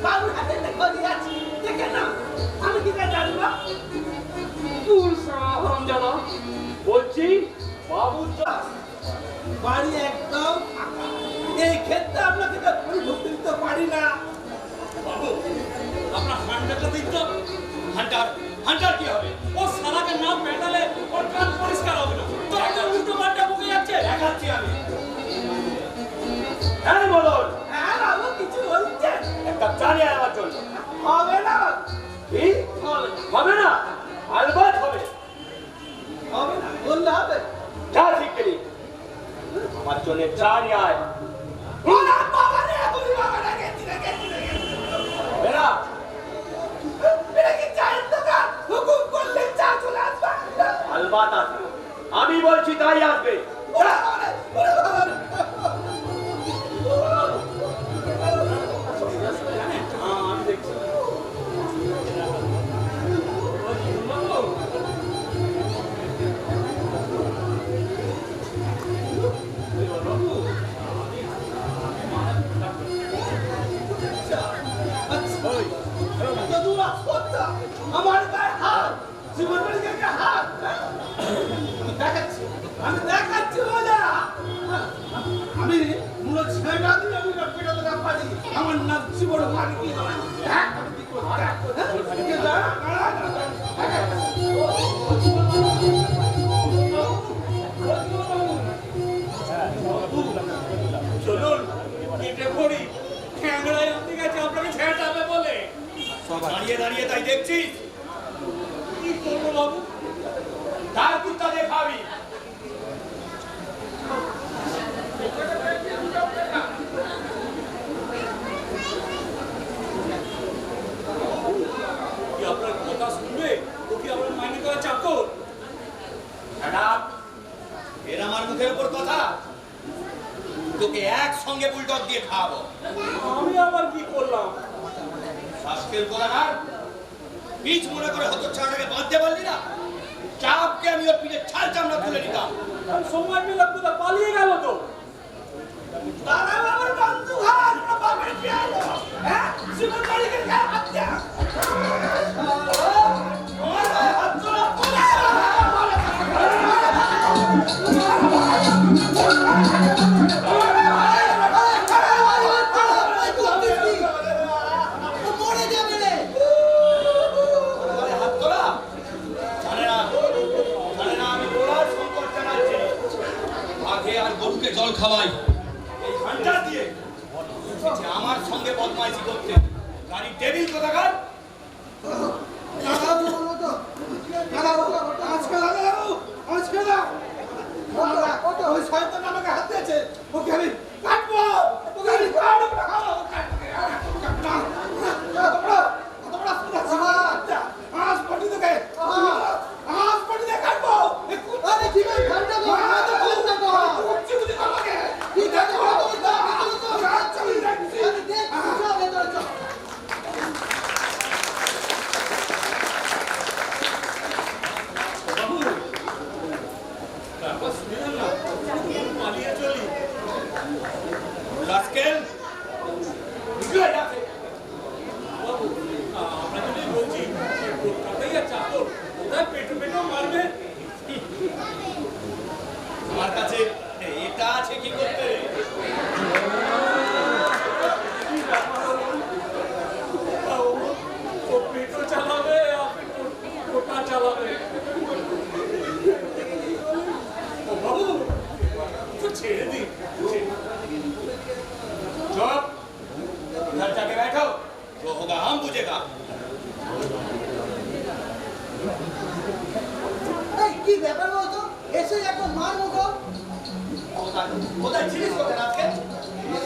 বাবুর হাতে খড়ি আছে, দেখে না। আমি কি জানি না? তুই সাহরম জানা বলছি বাবুর বাড়ি একদম ফাঁকা। এই ক্ষেত্রে আপনাকে ঢুকতে দিতে পারি না। বাবু আপনার হান্ডারটা দিন তো। হান্টার হান্টার কি হবে? ও সারাকে নাম পেটালে ওর কান পরিষ্কার হবে না। তো একটা উল্টো পাল্টা বকে যাচ্ছে। দেখাচ্ছি আমি। হ্যাঁ বলুন। হ্যাঁ বাবু কিছু বলছেন? একটা চা নিয়ে আমার জন্য। হবে না। কি হবে না? আলবাত হবে। হবে না বললে হবে? চা ঠিক করি আমার জন্য চা নিয়ে আয়। ওরা বাবা রে, তুমি বাবা না গেছি না গেছি না গেছি। বেরা এটা কি চায়ের দোকান? হুকুম করলে চা চলে আসবে। আলবাত আসবে। আমি বলছি তাই আসবে। ওরা আমি দেখছি। আমার গায়ে হাত, জীবন গায়ে হাত। আমি দেখাচ্ছি মজা। আমি মূল ছেলেটা দিয়ে আমি পেটাতে না পারি। আমার নাম জীবন মারি কি চলুন কেটে পড়ি। ক্যামেরায় উঠে গেছে আপনাকে ছেড়াবে বলে। দাঁড়িয়ে দাঁড়িয়ে তাই দেখছিস। কি করবো বাবু? তার কুত্তা দেখাবি। কি আপনার কথা শুনবে? ও কি আপনার মাইনে করা চাকর? এর আমার মুখের উপর কথা। তোকে একসঙ্গে বুলডগ দিয়ে খাওয়াবো। আমি আবার কি করলাম? শাসকের গোলাঘাট বীজ মনে করে হতো ছাড়াটাকে বাঁধতে পারলি না? চাপকে আমি ওর পিঠে ছাল চামড়া তুলে নিতাম। সময় পেলাম কোথা পালিয়ে গেল তো। তারা আমার বন্ধু ঘর বাবার কি আলো? হ্যাঁ জীবন মালিকের গায়ে হাত দেয়া। মুখে জল খাওয়াই এই ঘন্টা দিয়ে এসেছে আমার সঙ্গে বদমাইশি করতে। গাড়ি টেবিল কোথাকার? ওই শয়তান আমাকে হাত দিয়েছে, ওকে আমি কাটবো, ওকে আমি কাটবো। পালিয়ে চলি রাস্কেল। আমরা যদি বলছি কলকাতায় আর চাকর ওরা পেটে পেটেও মারবে। আমার কাছে এটা আছে কি করতে? ও পেটও চালাবে ওটা চালাবে। ও বাবু তো ছেড়ে দিন। चुप, घर जाके बैठो, जो होगा हम बुझेगा। কি ব্যাপার বলতো, এসে একটা মার মুখো। কোথায় ছিলিস তোকে আজকে?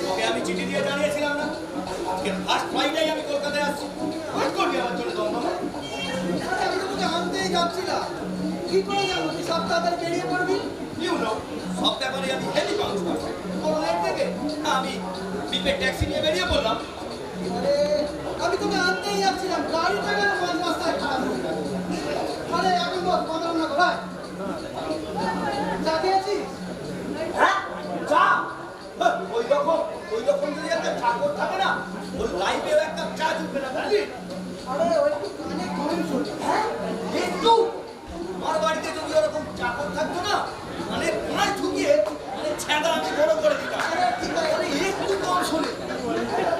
তোকে আমি চিঠি দিয়ে জানিয়েছিলাম না আজকে ফার্স্ট ফ্লাইটেই আমি কলকাতায় আসছি। ওয়েট করবি আমার জন্য দমদমে? আমি তো তোকে আনতেই যাচ্ছিলাম, কি করে যাবো? তুই সব তাড়াতাড়ি বেরিয়ে পড়বি। ইউ নো সব ব্যাপারে আমি হেভি বাউন্স করছি। অনলাইন থেকে আমি প্রিপেড ট্যাক্সি নিয়ে বেরিয়ে পড়লাম। আরে আমি তোকে আনতেই যাচ্ছিলাম, গাড়িটা কেন মাঝ রাস্তায় খারাপ হয়ে গেল? আরে এখন বল, কথা না কর ভাই। চা খেয়েছিস? হ্যাঁ চা? ওই রকম যদি একটা চাকর থাকে না ওর লাইফেও একটা চা জুটবে না, বুঝলি? আরে ওই একটু কানে কম শুন। হ্যাঁ একটু আমার বাড়িতে যদি ওরকম চাকর থাকতো না মানে কোনায় ঢুকিয়ে মানে ছেঁদা আমি বড় করে দিতাম। আরে ঠিক আছে, মানে একটু কম শোনে।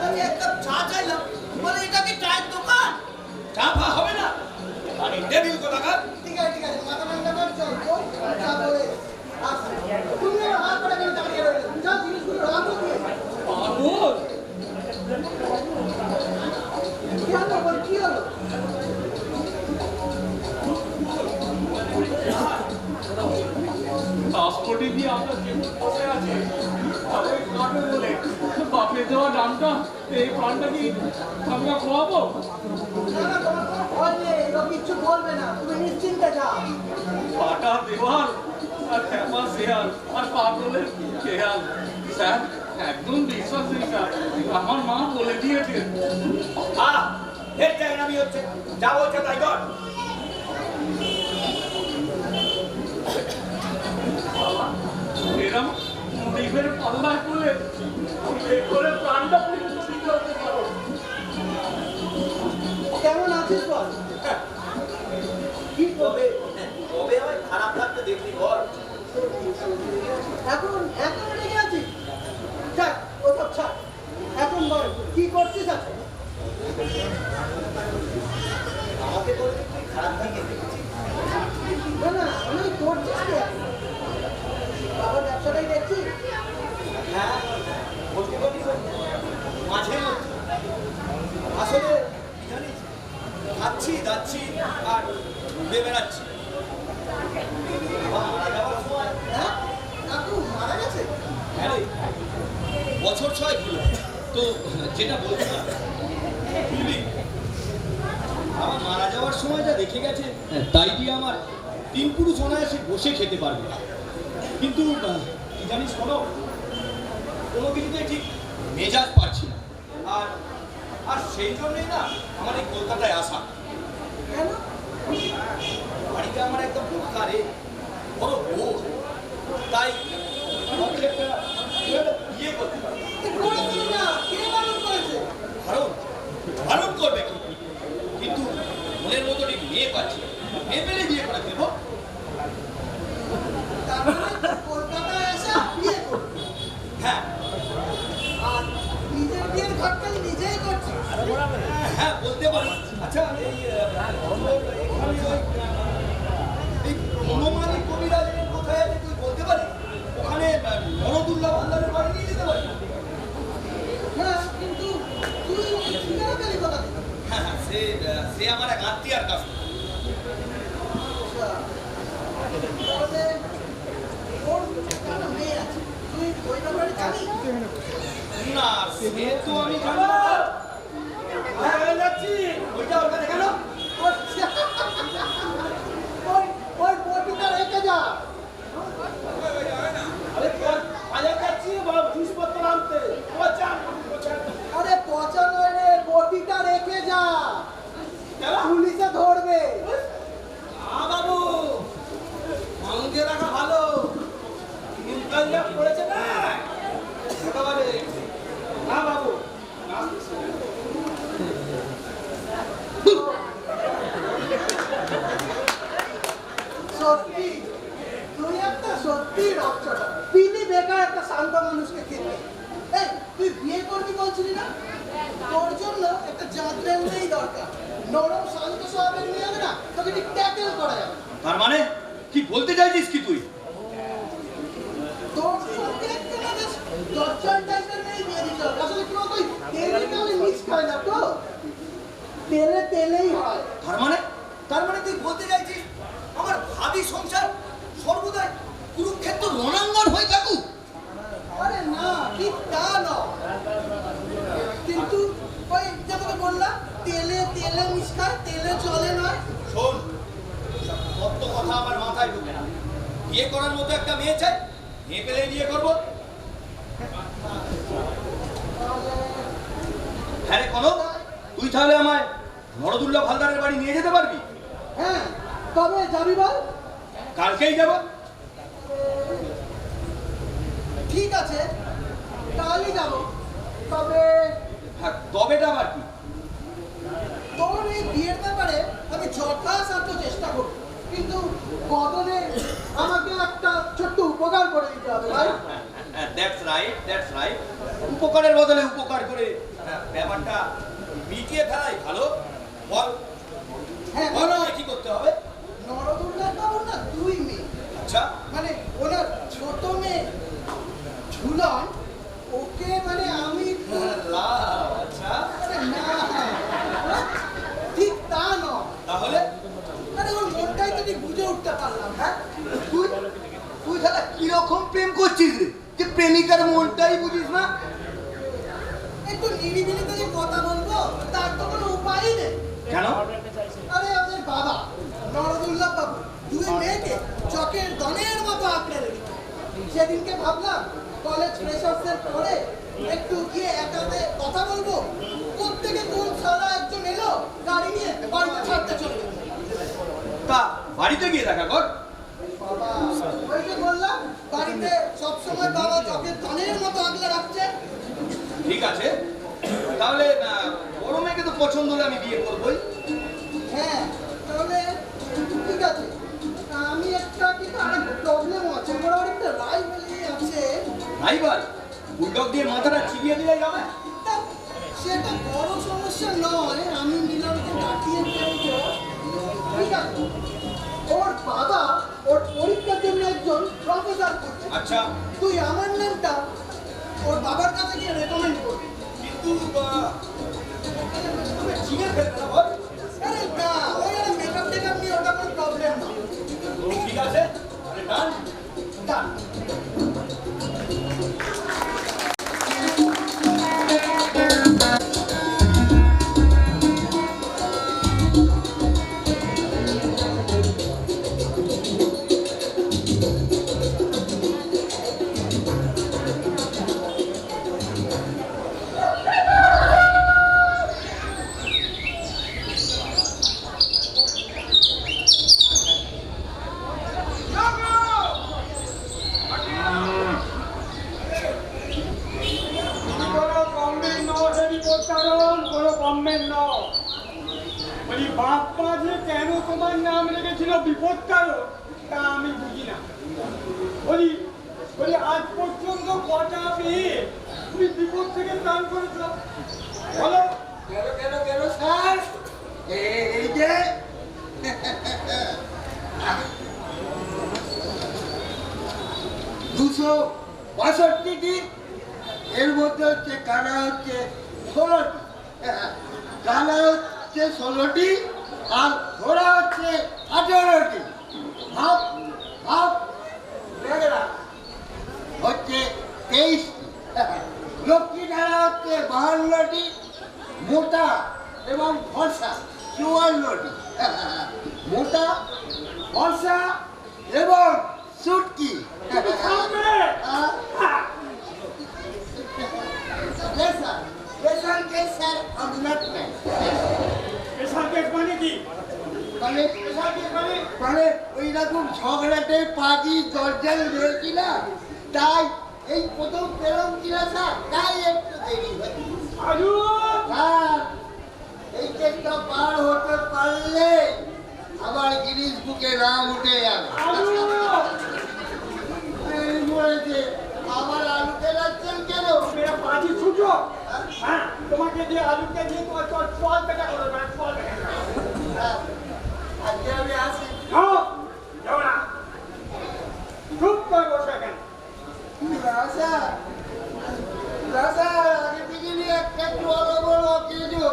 আমি এক কাপ চা চাইলাম মানে এটা কি চায়ের দোকান? চা ফা হবে না। আরে টেবিল কোথাকার? ঠিক আছে, মাথা ঠান্ডা কর, চল চল, চা করে আসছি। তুমি আমার হাত ধরে কেন দাঁড়িয়ে রইলে? যা জিনিসগুলো রাখো দিয়ে। পাগল কেন বল, কি হলো? পাসপোর্টে দিয়ে আমরা যে বসে আছি তাদের কাটে বলে বাপে দেওয়া দামটা এই প্রাণটা কি আমরা খোয়াবো? না না, তোমার কোনো ভয় নেই, ও কিচ্ছু বলবে না, তুমি নিশ্চিন্তে যাও। পাটা দেওয়াল আর খেপা শেয়াল আর পাগলের খেয়াল। স্যার একদম বিশ্বাস নেই স্যার, আমার মা বলে দিয়েছে। এর জায়গা আমি হচ্ছে যা বলছে তাই কর। এরম দ্বীপের পাল্লায় পড়লে করে প্রাণটা পর্যন্ত দিতে হতে পারো। কেমন আছিস বল? কি করবে? তবে আমার খারাপ লাগতে দেখলি বল। এখন ঠিক আছিস? যাক, ওসব ছাড়। এখন বল, কি করছিস এখন? আমাকে বলে তুই খারাপ থাকে না না, আমি করছিস কি এখন? বাবার ব্যবসাটাই দেখছি। হ্যাঁ বলতে পারি মাঝে মধ্যে আসলে কি জানিস খাচ্ছি যাচ্ছি আর ঘুরে বেড়াচ্ছি। বাবা মারা যাওয়ার সময় হ্যাঁ, কাকু মারা গেছে? হ্যাঁ রে, বছর 6 হলো। তো যেটা বলছিলাম বুঝলি আমার মারা যাওয়ার সময় যা দেখে গেছে তাই দিয়ে আমার 3 পুরুষ অনায়াসে বসে খেতে পারবে। কিন্তু কি জানিস কোনো কিছুতে ঠিক মেজাজ পাচ্ছি না। আর সেই জন্যই না আমার এই কলকাতায় আসা। কেন? বাড়িতে আমার একদম বোকা রে, বড় বোর। তাই ভাবছি একটা বিয়ে করতে পারি। করে দিলি না, কে বারণ করেছে? ভারণ করবে কি? কিন্তু মনের মতো ঠিক মেয়ে পাচ্ছি না। মেয়ে পেলে বিয়ে করে দেবো। তার মানে কলকাতায় এসে বিয়ে করবি? হ্যাঁ আর নিজের বিয়ের ঘটকালি নিজেই করছিস? হ্যাঁ বলতে পারি। আচ্ছা এই এখানে ওই এই তাহলে ওর একটা মেয়ে আছে, তুই ওই ব্যাপারে জানিস? না সে তো আমি জানি না। হয়ে যাচ্ছি ওইটা ওখানে কেন? ওই ওই বটিটা রেখে যা। আরে বাজার যাচ্ছি জিনিসপত্র আনতে, পচা আরে পচা নয় রে, বটিটা রেখে যা, পুলিশে ধরবে। বাবু মাউন্ট দিয়ে রাখা ভালো, দিনকাল যা পড়েছে না একেবারে। না বাবু না, সত্যি তুই একটা সত্যি রক্তটা পিলি বেকার একটা শান্ত মানুষকে খেতে। এই তুই বিয়ে করবি বলছিলি না? তোর জন্য একটা জাতরের মেয়েই দরকার, নরম শান্ত স্বভাবের মেয়ে হবে না, তোকে ঠিক ট্যাকেল করা যাবে। তার মানে কি বলতে চাইছিস কি তুই? তোর সঙ্গে একটা না বেশ দরজার টাইপের মেয়ে বিয়ে দিতে হবে। আসলে কি বলতো, তেলে মিক্স খায় না তো, তেলে তেলেই হয়। তার মানে তুই বলতে চাইছিস আমার ভাবি সংসার সর্বদাই কুরুক্ষেত্র রণাঙ্গন হয়ে থাকুক? আরে না, ঠিক তা নয়, কিন্তু ওই যেমন বললাম, তেলে তেলে মিশখায়, তেলে চলে নয়। শোন, কত কথা আমার মাথায় ঢুকে না। বিয়ে করার মতো একটা মেয়ে চাই, মেয়ে পেলেই বিয়ে করবো। হ্যাঁ রে কনক, তুই তাহলে আমায় নরদুল্লাহ হালদারের বাড়ি নিয়ে যেতে পারবি? হ্যাঁ, কবে যাবি বল? কালকেই যাব। ঠিক আছে, কালই যাব। তবে হ্যাঁ, তবেটা আবার কি? তোর এই বিয়ের ব্যাপারে আমি যথাসাধ্য চেষ্টা করব, কিন্তু বদলে আমাকে একটা ছোট্ট উপকার করে দিতে হবে ভাই। That's right. উপকারের বদলে উপকার করে ব্যাপারটা মিটিয়ে ফেলাই ভালো। বল, হ্যাঁ বলো বলো, কি করতে হবে? নরদুল্লাহ বাবু না দুই মেয়ে, আচ্ছা, মানে ওনার ছোট মেয়ে ঝুলন, ওকে মানে আমি আচ্ছা, আরে না, ঠিক তা নয়। তাহলে আরে ওর মনটাই তো ঠিক বুঝে উঠতে পারলাম। হ্যাঁ, তুই তুই তাহলে কিরকম প্রেম করছিস রে, যে প্রেমিকার মনটাই বুঝিস না? একটু নিরিবিলিতে যে কথা বলবো তার তো কোনো উপায়ই নেই। কেন? আরে আমাদের বাবা নরদুল্লাহ বাবু দুই মেয়েকে চকের দনের মতো আঁকড়ে রেখেছে। সেদিনকে ভাবলাম কলেজ ফ্রেশার্সের পরে একটু গিয়ে একাতে কথা বলবো, প্রত্যেকে কোন সারা একজন এলো গাড়ি নিয়ে বাড়িতে ছাড়তে চলে গেল। তা বাড়িতে গিয়ে দেখা কর। বাবা ওই যে বললাম, বাড়িতে সবসময় বাবা চকের দনের মতো আগলে রাখছে। ঠিক আছে, তাহলে বড় মেয়েকে তো পছন্দ হলে আমি বিয়ে করবোই। হ্যাঁ, তাহলে ঠিক আছে। আমি একটা কিন্তু আরেকটা প্রবলেম আছে, আমার আরেকটা রাইভালি আছে। রাইভাল? বুলডগ দিয়ে মাথাটা চিবিয়ে দিলে যাবে? তা সেটা বড় সমস্যা নয়, আমি মিলনকে ডাকিয়ে ফেলবো। ঠিক আছে, ওর বাবা ওর পরীক্ষার জন্য একজন প্রফেসর করছে। আচ্ছা, তুই আমার নামটা ওর বাবার কাছে গিয়ে রেকমেন্ড করবি। কিন্তু তুমি চিনে ফেলবে না বল? আরে না, ওই আর মেকআপ টেকআপ নিয়ে ওটা কোনো প্রবলেম না। ঠিক আছে, ডান। ডান। বাপ্পা যে কেন তোমার নাম রেখেছিল বিপদকারক তা আমি বুঝি না। বলি বলি আজ পর্যন্ত কটা পেয়ে তুমি বিপদ থেকে প্রাণ করেছ বলো? কেন স্যার, এই যে 262টি, এর মধ্যে হচ্ছে কানা হচ্ছে 16টি, কানা হচ্ছে 16টি, আর ঘোড়া হচ্ছে 18টি। ভাব আমলাটি মোটা এবং ফর্সা, চুয়ান্নটি। মোটা, ফর্সা এবং সুটকি। স্পেশাল কেস স্যার, আমি নট ম্যান। স্পেশাল কেস মানে কি? মানে ওই রকম ঝগড়াটে পাজি দরজাল রয়েছি না, তাই এই প্রথম পেলাম কিনা স্যার, তাই একটু দেরি হয়। স্যার, এই কেসটা পার হতে পারলে আবার গিনিস বুকে নাম উঠে যাবে। এই মরেছে, আবার আলুকে রাখছেন কেন? মেরা পাজি ছুটো। হ্যাঁ, তোমাকে দিয়ে আলুকে দিয়ে তোমার চল পেটা করো, চল পেটা। আজকে আমি আসি। যাও না, চুপ করে বসে কেন? রাজা, রাজা, আগে থেকে নিয়ে একটা বড় বড় অকেজো,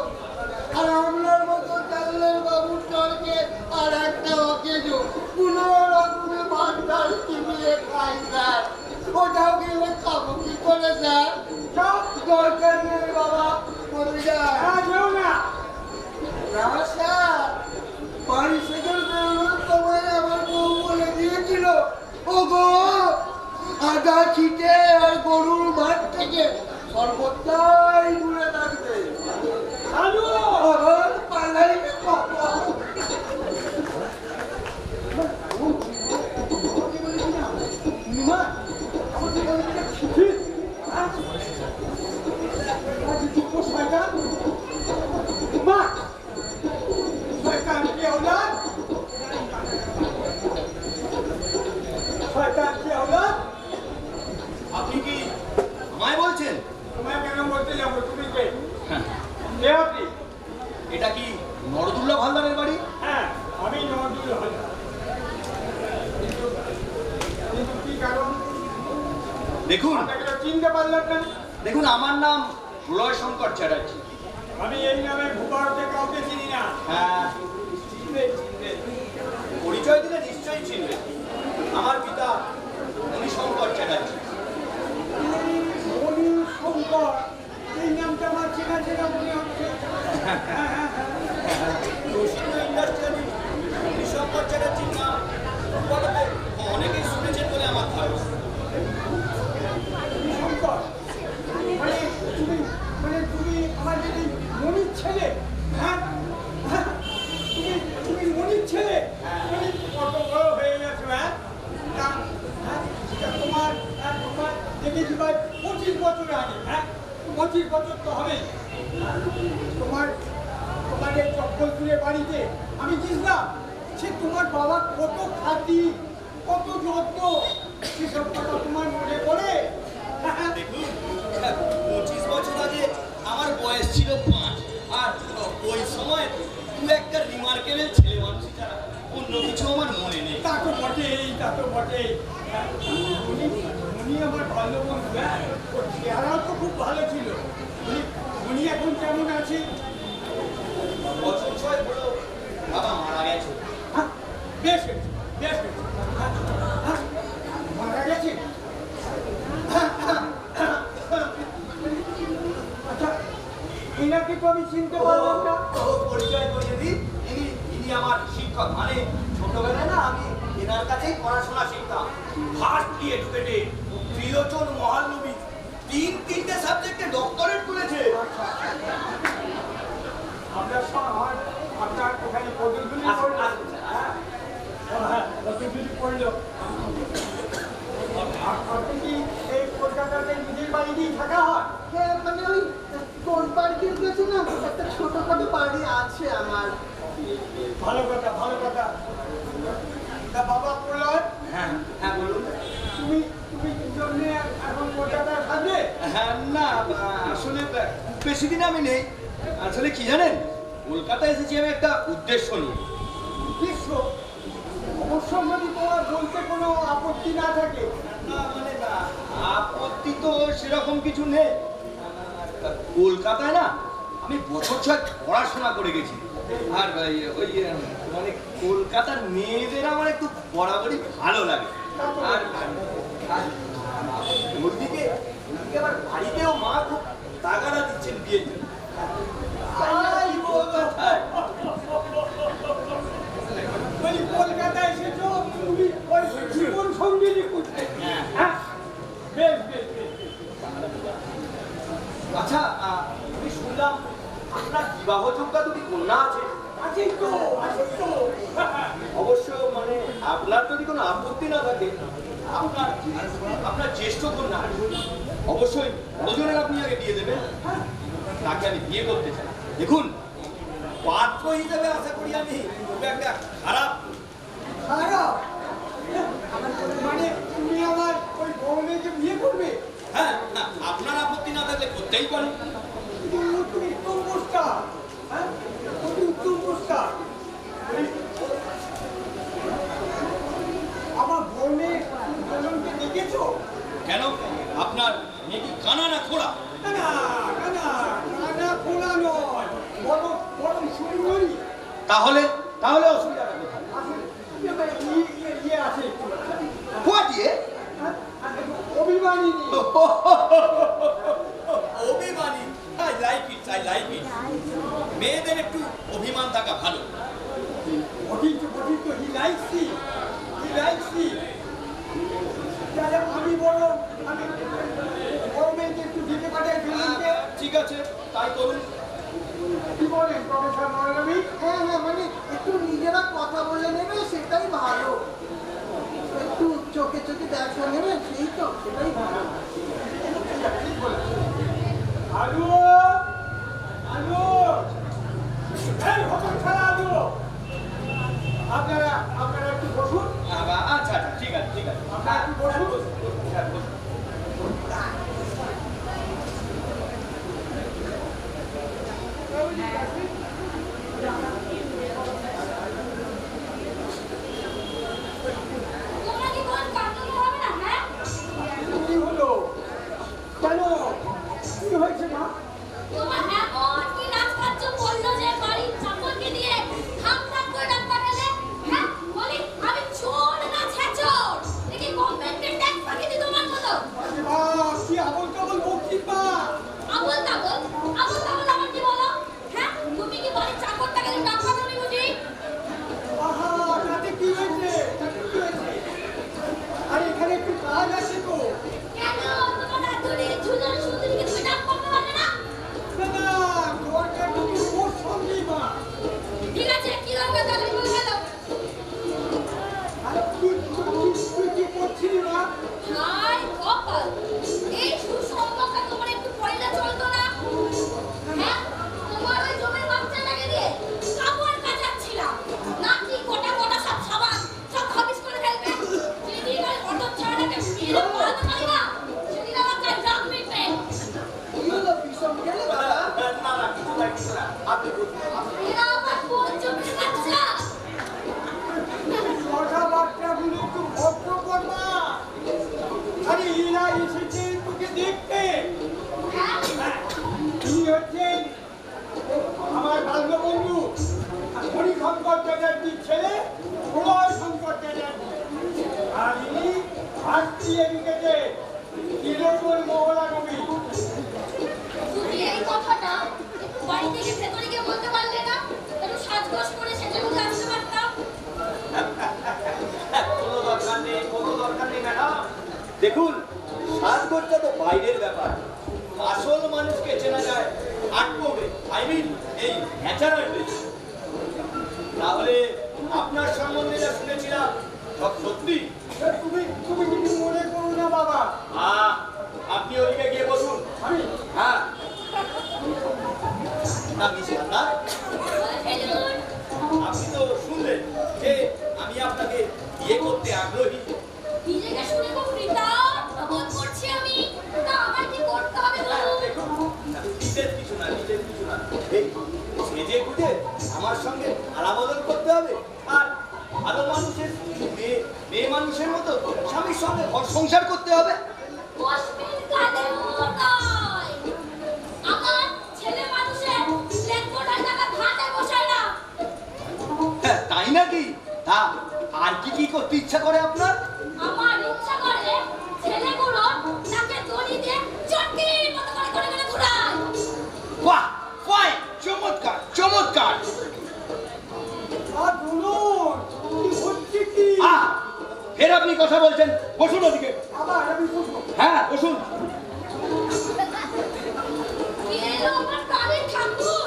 আর আমলার মতো চালের বাবুর চলকে আর একটা অকেজো, কোনো রকমে ভাত ডাল চিবিয়ে খাই স্যার। ওটাও গেলে খাবো কি করে স্যার? সব দরকার নেই বাবা, মরে যায়। যাও না। রাজা, বাড়ি থেকে বেরোনোর সময় আমার বউ বলে দিয়েছিল, ও গো আদা ছিটে আর গরুর মাঠ থেকে সর্বদাই দূরে থাকবে। আলু আবার পালাই বাবা। আপনি কি আমায় বলছেন? তোমায় কেন বলতে যাবো? তুমি কে? হ্যাঁ, কে আপনি? এটা কি নরদুল্লাহ হালদারের বাড়ি? হ্যাঁ, আমি নজরুল হালদার। কিন্তু কি কারণ? দেখুন, আপনাকে তো চিনতে পারলাম না। দেখুন, আমার নাম প্রলয় শঙ্কর চ্যাটার্জি। আমি এই নামে ভূভারতে কাউকে চিনি না। হ্যাঁ, চিনবে। পরিচয় দিলে নিশ্চয়ই চিনবে। আমার পিতা মণিশঙ্কর চ্যাটার্জি। মণিশঙ্কর, এই নামটা আমার চেনা চেনা মনে হচ্ছে। প্রসিদ্ধ ইন্ডাস্ট্রিয়ালি মণিশঙ্কর চ্যাটার্জির নাম বলতে অনেকেই শুনেছেন বলে আমার ধারণা। মণিশঙ্কর, মানে তুমি আমার যদি মনির ছেলে? হ্যাঁ, তুমি মনির ছেলে? তুমি কত বড় হয়ে গেছো? হ্যাঁ, তোমার দেখেছি ভাই 25 বছর আগে। হ্যাঁ, 25 বছর তো হবে। তোমাদের চক্করপুরের বাড়িতে আমি বুঝলাম সে তোমার বাবা কত খাতি, কত যত্ন, সেসব কথা তোমার মনে পড়ে? দেখুন, 25 বছর আগে আমার বয়স ছিল 5, আর ওই সময় দু একটা রিমার্কেবল ছেলে মানুষ ছাড়া অন্য কিছু আমার মনে নেই। তা তো বটেই। উনি আমার ভালো বন্ধু। হ্যাঁ, ওর চেহারাও তো খুব ভালো ছিল। উনি এখন কেমন আছে? বছর 6 হলো বাবা মারা গেছে। হ্যাঁ, বেশ হয়েছে। মারা গেছে? আচ্ছা, এনাকে তো আমি চিনতে পারলাম না। পরিচয় করিয়ে দিই, ইনি আমার শিক্ষক। মানে ছোটবেলায় না আমি এনার কাছেই পড়াশোনা শিখতাম। ফার্স্ট এডুকেটেড, ত্রিলোচন মহালনবী, 3টে সাবজেক্টে ডক্টরেট করেছে। আপনার ওখানে পদগুলি পড়লো। হ্যাঁ, পদগুলি পড়লো। আপনি কি এই কলকাতাতে নিজের বাড়িতেই থাকা হয়? হ্যাঁ, মানে ওই কোন পার্কের কাছে না একটা ছোটখাটো বাড়ি আছে আমার। ভালো কথা। তা বাবা প্রলয়, হ্যাঁ বলুন। তুমি কি জন্যে এখন কলকাতায় থাকবে? হ্যাঁ, না আসলে বেশি দিন আমি নেই। আসলে কি জানেন, কলকাতায় এসেছি আমি একটা উদ্দেশ্য নিয়ে। বিশ্ব অবশ্য যদি তোমার বলতে কোনো আপত্তি না থাকে। মানে না, আপত্তি তো সেরকম কিছু নেই। কলকাতায় না আমি বছর 6 পড়াশোনা করে গেছি। আর ওই মানে কলকাতার মেয়েদের আমার একটু বরাবরই ভালো লাগে। আর ওদিকে আমার বাড়িতেও মা খুব টাকাটা দিচ্ছেন বিয়ের জন্য। তাই কলকাতায়। বলি কলকাতায় এসেছো তুমি ওই জীবন সঙ্গীনী করতে হ্যাঁ বেশ বেশ বেশ আচ্ছা আমি শুনলাম আপনার বিবাহযোগ্য দুটি কন্যা আছে। আছি তো অবশ্য মানে আপনার যদি কোনো আপত্তি না থাকে আপনার আপনার জ্যেষ্ঠ কন্যা অবশ্যই দুজনের আপনি আগে বিয়ে দেবেন, তাকে আমি বিয়ে করতে চাই। দেখুন পাত্র হিসেবে আশা করি আমি খুব একটা খারাপ খারাপ মানে তুমি আমার ওই বড় মেয়েকে বিয়ে করবে? হ্যাঁ না, আপনার আপত্তি না থাকলে করতেই পারি। তুমি উত্তম প্রস্তাব, হ্যাঁ তুমি উত্তম প্রস্তাব। আমার বড় মেয়ে দুজনকে দেখেছো? কেন আপনার মেয়ে কি কানা না খোড়া? না না না না খোলা নয়, বরং বরং সুন্দরী। তাহলে তাহলে অসুবিধাটা কোথায়? ইয়ে আছে ফুয়াটিয়ে অভিমানিনী। অভিমানী, I like it, I like it. মেয়েদের একটু অভিমান থাকা ভালো। অঠিত হি লাইকসি তাহলে আমি বড় মেয়েকে একটু দিতে পাঠাই ফিল্মকে। ঠিক আছে, তাই করুন। কি বলেন প্রফেসর মৌলভী? হ্যাঁ হ্যাঁ, মানে একটু নিজেরা কথা বলে নেবে সেটাই ভালো, একটু চোখে চোখে দেখা নেবে সেই তো, সেটাই ভালো। আলু আলু এই হতন ছাড়া আলু, আপনারা আপনারা একটু বসুন। আচ্ছা আচ্ছা, ঠিক আছে ঠিক আছে। আপনারা একটু বসুন। তোমরা কি কোন কাটুনি হবে না? হ্যাঁ কি হলো? কেন কি হয়েছে মা? তোমার এমন কি রাজকার্য করলো যে বাড়ির চাকরকে দিয়ে ঠান্ডা করে ডাক পাঠালে? হ্যাঁ বলি আমি চোর না ছেচর, দেখি গভর্নমেন্টের ট্যাক্স ফাঁকি দি তোমার মতো। আরে মা কি আবল তাবল বকছিস মা? আবল তাবল আমার কি বলো? হ্যাঁ তুমি কি বাড়ির চাকরটাকে দিয়ে ডাক পাঠাওনি বুঝি? আহা তাতে কি হয়েছে? আরে এখানে একটু কাজ আছে তো। কেন তোমার এতদিন ঝুলন সুন্দরীকে তুমি ডাক করতে পারলে না? না দরকার তো ওর সঙ্গেই মা। ঠিক আছে কি দরকার তাহলে বলে ফেলো। আরে তুই কি করছিস মা? হাই কপাল, এই সুসম্পর্কটা তোমার একটু পয়লা চলতো না? হ্যাঁ তোমার ওই জমির বাচ্চাটাকে দিয়ে কাপড় কাচাচ্ছিলাম, নাকি গোটা গোটা সব সাবান সব খাবিজ করে ফেলবে। সেদিন ওই অটো ছাড়াটাকে মেরে পড়াতে পারি না, সেদিন আমার কাজ রাগ মিটবে। কি হলো, বিষম গেলে বাবা? না না, কিছু না কিছু না, আপনি বলুন। এরা আমার কোন জমির বাচ্চা? কথাবার্তাগুলো একটু ভদ্র কর মা। আরে এরা এসেছে তোকে দেখতে। হ্যাঁ তিনি হচ্ছেন আমার বাল্য বন্ধু হরিশঙ্কর চ্যাটার্জির ছেলে প্রলয় শঙ্কর চ্যাটার্জি, আর ইনি ভারতী এডুকেটেড তৃণমূল মহলা কবি। তুমি এই কথাটা একটু বাড়ি থেকে ভেতরে গিয়ে বলতে পারলে না? একটু সাজগোজ করে সেটা বুঝে আসতে পারতাম। কোনো দরকার নেই ম্যাডাম। দেখুন সাজগোজটা তো বাইরের ব্যাপার, আসল মানুষকে চেনা যায় আটপৌরে, আই মিন এই ন্যাচারাল ড্রেস। তাহলে আপনার সম্বন্ধে যা শুনেছিলাম সব সত্যি? তুমি তুমি কিছু মনে করো না বাবা। আপনি ওদিকে গিয়ে বসুন। আমি হ্যাঁ না মিস্টার না, বলে ফেলুন। আপনি তো শুনলেন যে আমি আপনাকে বিয়ে করতে আগ্রহী। নিজেকে শুনে খুব কৃতজ্ঞ বোধ করছি আমি। তা আমার কি করতে হবে বলুন? বিশেষ কিছু না, বিশেষ কিছু না। এই সেজে গুজে আমার সঙ্গে আলাবদল করতে হবে, আর ভালো মানুষের মেয়ে মানুষের মতো স্বামীর সঙ্গে ঘর সংসার করতে হবে। কশ্মীর কালেও নয়। আমার ছেলে মানুষের লেগ কোটার টাকা ধাতে বসায় না। হ্যাঁ, তাই নাকি? তা আর কি কি করতে ইচ্ছা করে আপনার? আমার ইচ্ছা করে ছেলেগুলো নাকে দড়ি দিয়ে চটকির মতো করে ঘুরায়। আপনি কথা বলছেন? বসুন ওদিকে। আবার আমি বসবো। হ্যাঁ বসুন। কি এলো আমার প্রাণের ঠাকুর?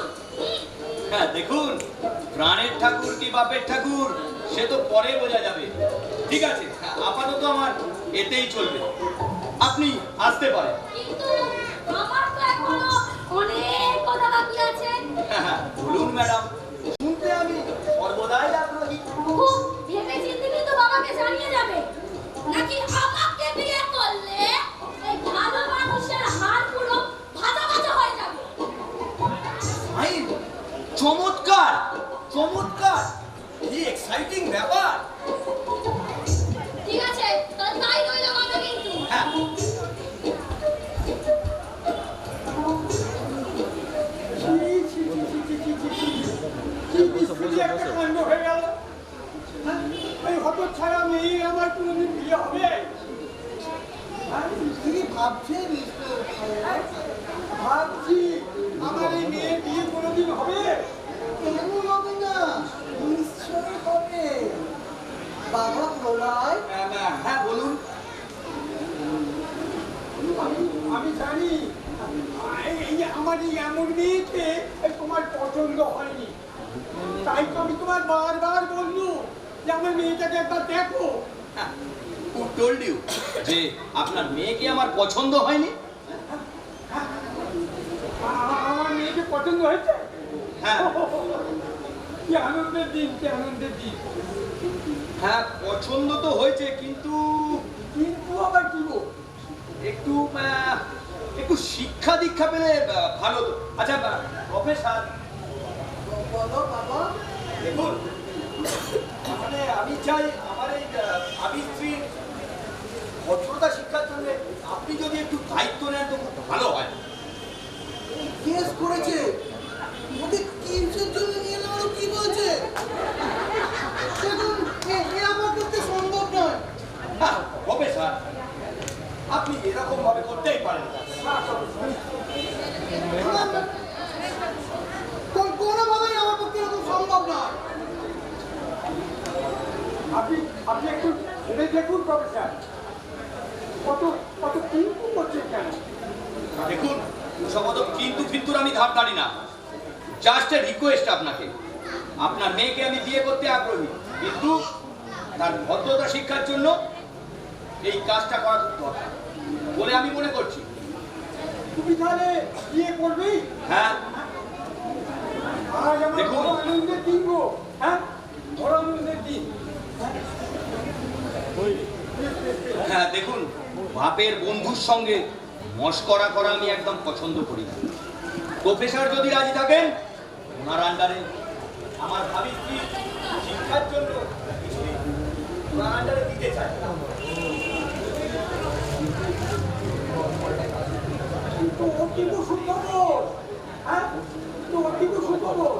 হ্যাঁ দেখুন, প্রাণের ঠাকুর কি বাপের ঠাকুর সে তো পরে বোঝা যাবে। ঠিক আছে, আপাতত আমার এতেই চলবে, আপনি আসতে পারেন। কিন্তু আমার তো এখনো অনেক কথা বাকি আছে। বলুন ম্যাডাম, শুনতে আমি সর্বদাই আগ্রহী। খুব ভেবে চিন্তে কিন্তু বাবাকে জানিয়ে যাবে, নাকি আমাকে বিয়ে করলে এই ভালো মানুষের হাড় পুরো ভাজা ভাজা হয়ে যাবে। ফাইন, চমৎকার চমৎকার, কি এক্সাইটিং ব্যাপার। ঠিক আছে, তাহলে তাই রইল কথা কিন্তু। হ্যাঁ কি বিস্কুটি একটা কাণ্ড হয়ে গেল। হ্যাঁ? এই হতচ্ছাড়া মেয়ে আমার কোনোদিন বিয়ে হবে? হ্যাঁ? কি ভাবছেন ভাবছি আমার এই মেয়ে বিয়ে কোনোদিন হবে? কেন হবে না? নিশ্চয় হবে। বাবা প্রলয়, হ্যাঁ বলুন। আমি জানি এই আমার এই এমন মেয়েকে তোমার পছন্দ হয়নি, তাই তো আমি তোমার বারবার বললু যে আমার মেয়েটাকে একবার দেখো। Who told you যে আপনার মেয়েকে আমার পছন্দ হয়নি? আমার মেয়েকে পছন্দ হয়েছে। হ্যাঁ কি আনন্দের দিন, কি আনন্দের দিন। হ্যাঁ পছন্দ তো হয়েছে, কিন্তু কিন্তু আবার কি গো? একটু একটু শিক্ষা দীক্ষা পেলে ভালো হতো। আচ্ছা প্রফেসর, বলো বাবা। দেখুন মানে আমি চাই আমার এই স্বামী স্ত্রীর ভদ্রতা শিক্ষার জন্য আপনি যদি একটু দায়িত্ব নেন তো খুব ভালো হয়। কেস করেছে, ওকে কিসের জন্য নিয়ে নেওয়ার কি বলছে? দেখুন, এ আমার পক্ষে সম্ভব নয়। হ্যাঁ প্রফেসর, আপনি এরকম ভাবে করতেই পারেন না। কোনোভাবেই আমার পক্ষে এরকম সম্ভব নয়। আপনি আপনি একটু ভেবে দেখুন প্রফেসর, কত কত কিন্তু করছেন কেন? দেখুন সম্ভবত কিন্তু ফিন্তুর আমি ধার ধারি না, জাস্ট এ রিকোয়েস্ট আপনাকে। আপনার মেয়েকে আমি বিয়ে করতে আগ্রহী, কিন্তু তার ভদ্রতা শিক্ষার জন্য এই কাজটা করা খুব দরকার বলে আমি মনে করছি। তুমি তাহলে বিয়ে করবেই? হ্যাঁ আজ আমার দেখুন। বড় আনন্দের দিন গো। হ্যাঁ, বড় আনন্দের দিন। হ্যাঁ দেখুন, বাপের বন্ধুর সঙ্গে মশকরা করা আমি একদম পছন্দ করি না। প্রফেসর যদি রাজি থাকেন, ওনার আন্ডারে আমার ভাবি স্ত্রী শিক্ষার জন্য কিছু ওনার আন্ডারে দিতে চাই। কিন্তু অতীব সুখবর। হ্যাঁ, তো অতীব সুখবর।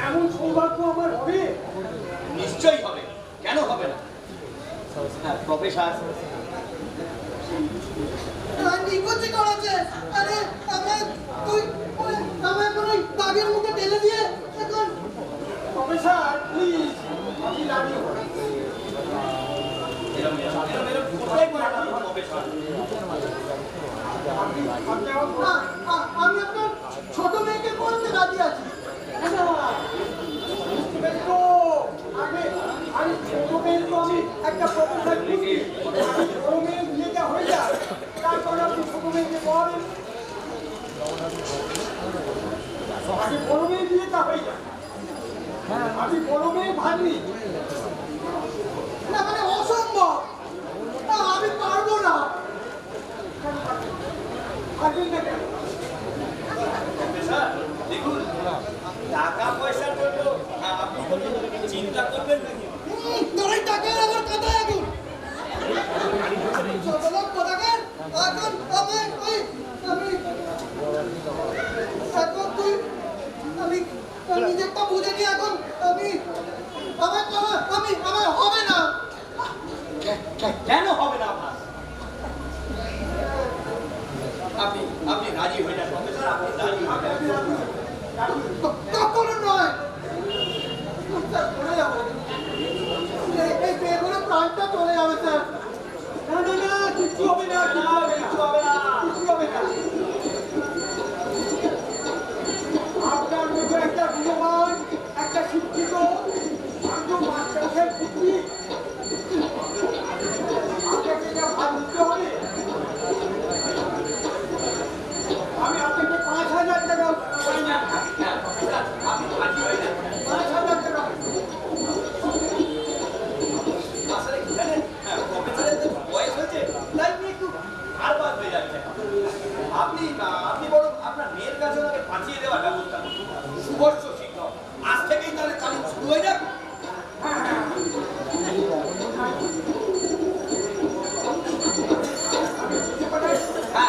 এমন সৌভাগ্য আমার হবে? নিশ্চয়ই হবে, কেন হবে না? হ্যাঁ প্রফেসর, নিকুচি করেছে। আরে আমার তুই আমার এখন ওই বাঘের মুখে ঢেলে দিয়ে এখন প্রফেসর প্লিজ, আপনি রাজি হন। কোথায় করে না প্রফেসর? আপনি আমার আমি আপনার ছোট মেয়েকে বলতে রাজি আছি। আমি ছোট মেয়ে তো আমি একটা প্রফেসর বুঝি, আমি ছোট মেয়ে বিয়েটা হয়ে যায়, তারপর আপনি ছোট মেয়েকে বলেন আমি বড় মেয়ে বিয়েটা হয়ে যায়। আমি বড় মেয়ে ভাবি না মানে অসম্ভব, আমি পারবো না। ভাববেন না কেন? প্রফেসর দেখুন, টাকা পয়সার জন্য আপনি কোনো চিন্তা করবেন নাকি? তোর এই টাকার আমার কথা এখন ছোট লোক কোথাকার এখন আমার ওই আমি এখন তুই আমি নিজেরটা বুঝে নি এখন আমি আমার হবে না। কেন হবে না আপনার? আপনি আপনি রাজি হয়ে যান প্রফেসর, আপনি রাজি হয়ে যান। কখনো নয়। চলে যাবো এই পেয়ে কিছু হবে না, কিছু হবে না, কিছু হবে না, কিছু হবে না। আপনার মধ্যে একটা গুণবান, একটা শিক্ষিত, একজন মাস্টারের পুত্রী, আপনাকে যা ভাবতে হবে। আমি আপনাকে 5,000 টাকা পাই না, 5,000 টাকা। আসলে কি জানেন, প্রফেসরের যে বয়স হয়েছে তাই নিয়ে একটু হারবাদ হয়ে যাচ্ছে। আপনি বরং আপনার মেয়ের কাছে ওনাকে পাঠিয়ে দেওয়ার ব্যবস্থা করুন। সুবর্ষ শিক্ষক আজ থেকেই তাহলে তালিম শুরু হয়ে যাক। হ্যাঁ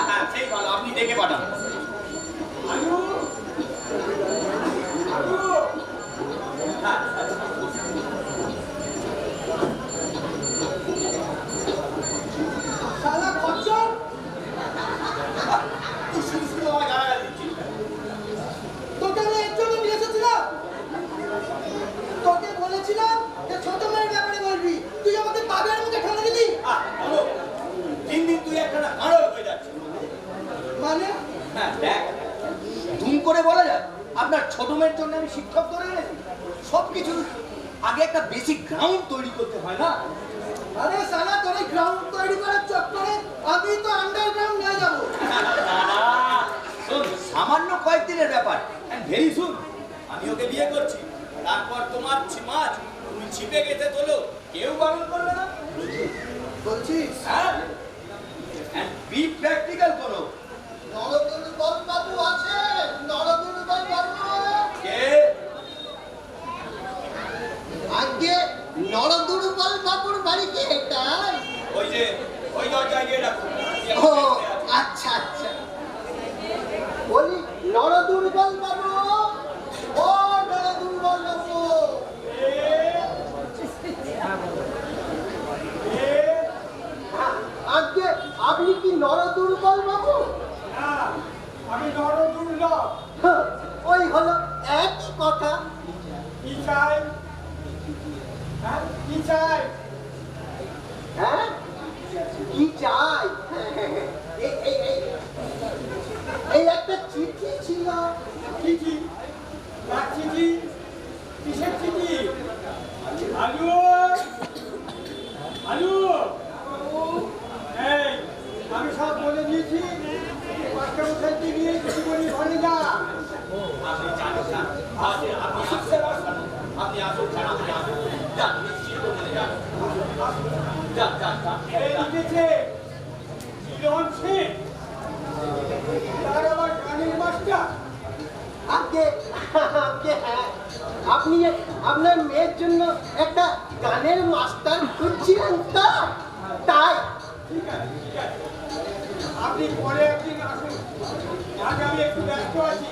হ্যাঁ সেই ভালো, আপনি ডেকে পাঠান। আলু, আলু, হ্যাঁ শালা খচ্চর, তুই শুধু শুধু আমায় গালাগালি দিচ্ছিস। তোকে আমি এর জন্য নিয়ে এসেছিলাম। তোকে বলেছিলাম যে ছোট মেয়ের ব্যাপারে বলবি, তুই আমাকে পাগলের মুখে ঠেলে দিলি। বলো, দিন দিন তুই একটা না গাঁড়ল হয়ে যাচ্ছিস। মানে হ্যাঁ দেখ, দুম করে বলা যায় আপনার ছোট মেয়ের জন্য আমি শিক্ষক ধরে এনেছি। সবকিছু আগে একটা বেসিক গ্রাউন্ড তৈরি করতে হয় না? আরে শালা, তোর এই গ্রাউন্ড তৈরি করার চক্করে আমি তো আন্ডারগ্রাউন্ড নিয়ে যাবো। শোন, সামান্য কয়েকদিনের ব্যাপার, ভেরি সুন আমি ওকে বিয়ে করছি। তারপর তোমার মাছ তুমি ছিপে গেছে তোলো, কেউ বারণ করবে না। বলছিস হ্যাঁ, বি প্র্যাকটিক্যাল করো। নরদুর্বল বাবু আছে, নরদুর্বল বাবু। কে? আজকে নরদুর্বল বাবুর বাড়িতে এটাই। ওই যে ওই দরজায় গিয়ে রাখো। ও আচ্ছা আচ্ছা, বলি নরদুর্বল বাবু, ও নরদুর্বল বাবু। আজকে আপনি কি নরদুর্বল বাবু? না, আমি নরদুর্লভ। হ্যাঁ, ওই হলো একই কথা। কি চাই? হ্যাঁ, কি চাই? হ্যাঁ, কি চাই? এই এই এই এই একটা চিঠি ছিল। চিঠি? কার চিঠি? কিসের চিঠি? আলু, আলু, এই আমি সব বলে দিয়েছি। মাস্টার মশাইকে নিয়ে চিঠি বলি ঘরে যা। আপনি জানেন না, আপনি আসছেন, আপনি আসুন, আপনি আসুন, যান নিশ্চিত মনে যান, যান যান যান। এই লিখেছে জীবন সিং, তার আবার গানের মাস্টার। আজকে আজকে হ্যাঁ, আপনি আপনার মেয়ের জন্য একটা গানের মাস্টার খুঁজছিলেন তো, তাই। ঠিক আছে, ঠিক আছে, আপনি পরে একদিন আসুন। আজ আমি একটু ব্যস্ত আছি।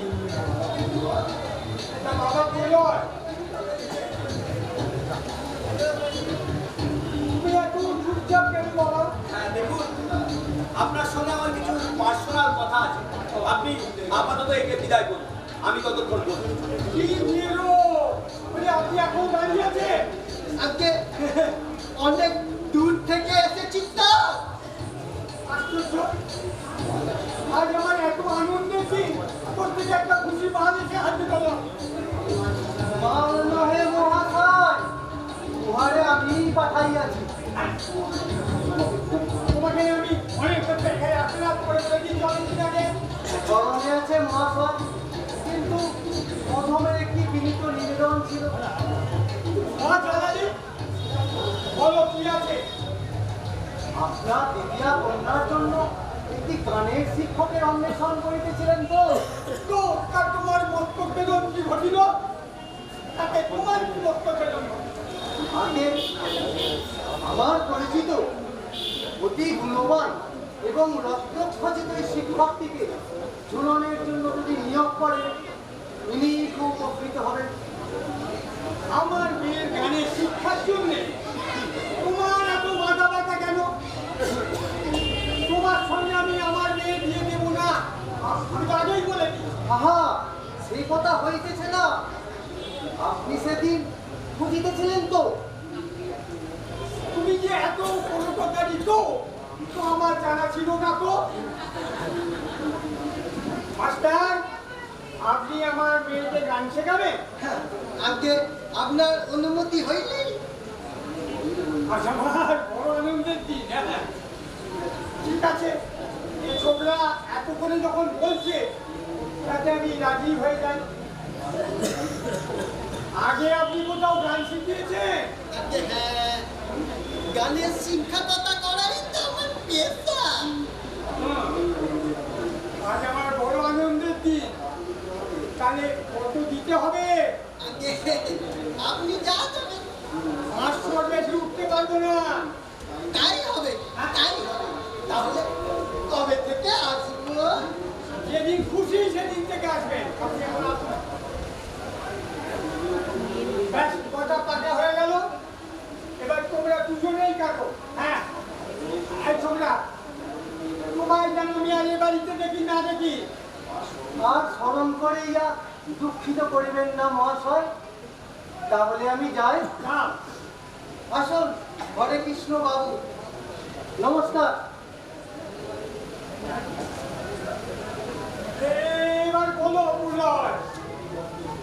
তা বাবা বলল, তুমি এত চুপচাপ কেন বাবা? হ্যাঁ দেখুন, আপনার সঙ্গে আমার কিছু পার্সোনাল কথা আছে। আপনি আপাতত একে বিদায় করুন, আমি ততক্ষণ বলবো। কি নিলো? বলে আপনি এখন দাঁড়িয়ে আছেন? আজকে অনেক দূর থেকে এসেছি তো। আশ্চর্য, আজ আমার এত আনন্দের দিন, প্রত্যেকে একটা খুশি বাহাদ এসে হাতে পেলাম। মাল নহে মহাশয়, উহারে আমি পাঠাইয়াছি। তোমাকে আমি অনেক এখানে আশীর্বাদ করে দিয়েছি অনেকদিন আগে। মনে আছে মহাশয়, কিন্তু প্রথমে একটি বিনীত নিবেদন ছিল। বলো কি আছে? আপনার দ্বিতীয় কন্যার জন্য একটি গানের শিক্ষকের অন্বেষণ করিতেছিলেন তো। তো তার তোমার মস্তকের কি ঘটিল? তাতে তোমার কি মস্তকের? আগে আমার পরিচিত অতি গুণবান এবং রত্নখচিত এই শিক্ষকটিকে ঝুলনের জন্য যদি নিয়োগ করে, ইনি খুব উপকৃত হবেন। আমার মেয়ের গানের শিক্ষার জন্য তোমার এত বাধা বাধা কেন? তোমার সঙ্গে আমি আমার মেয়ে বিয়ে দেবো না, আমি তো আগেই বলে দিই। আহা, সেই কথা হইতেছে না। আপনি সেদিন খুঁজিতেছিলেন তো। তুমি যে এত কোনো কথা দিত তো আমার জানা ছিল না তো। মাস্টার, আপনি আমার মেয়েকে গান শেখাবেন? হ্যাঁ, আগে আপনার অনুমতি হইলেই আজ আমার বড় আনন্দের দিন। হ্যাঁ, ঠিক আছে, এই ছোকরা এত করে যখন বলছে তাতে আমি রাজি হয়ে যাই। আগে আপনি কোথাও গান শিখিয়েছেন? আগে হ্যাঁ, গানের শিক্ষকতা করাই তো আমার পেশা। আজ আমার বড় আনন্দের দিন, তাহলে কত দিতে হবে? আগে আপনি যা দেবেন 500 বেশি উঠতে পারবো না। তাই হবে, তাই হবে। তাহলে কবে থেকে আসবো? যেদিন খুশি সেদিন থেকে আসবেন। আপনি এখন আসুন। ব্যাস, কথা পাকা হয়ে গেল। এবার তোমরা দুজনেই কাটো। হ্যাঁ, এই তোমরা, তোমার যেন আমি আর এ বাড়িতে দেখি না দেখি। আর স্মরণ করে ইয়া দুঃখিত করিবেন না মহাশয়, তাহলে আমি যাই। না, আসুন, হরে কৃষ্ণ বাবু, নমস্কার। এবার বলো প্রলয়,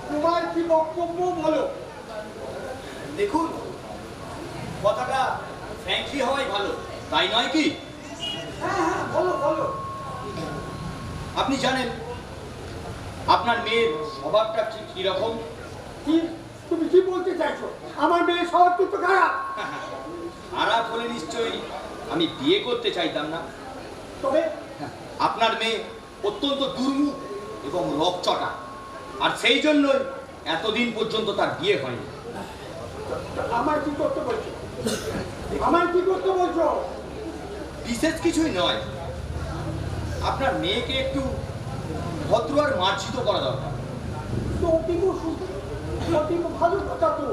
তোমার কি বক্তব্য বলো। দেখুন, কথাটা ফ্র্যাঙ্কলি হওয়াই ভালো, তাই নয় কি? হ্যাঁ হ্যাঁ, বলো বলো। আপনি জানেন আপনার মেয়ের স্বভাবটা ঠিক কিরকম? কি তুমি কি বলতে চাইছো? আমার মেয়ে স্বভাব তো খারাপ। খারাপ হলে নিশ্চয়ই আমি বিয়ে করতে চাইতাম না। তবে আপনার মেয়ে অত্যন্ত দুর্মুখ এবং রকচটা, আর সেই জন্যই এতদিন পর্যন্ত তার বিয়ে হয়নি। আমার কি করতে বলছো? আমার কি করতে বলছো? বিশেষ কিছুই নয়, আপনার মেয়েকে একটু ভদ্র আর মার্জিত করা দরকার। তো অতীব ভালো কথা তো।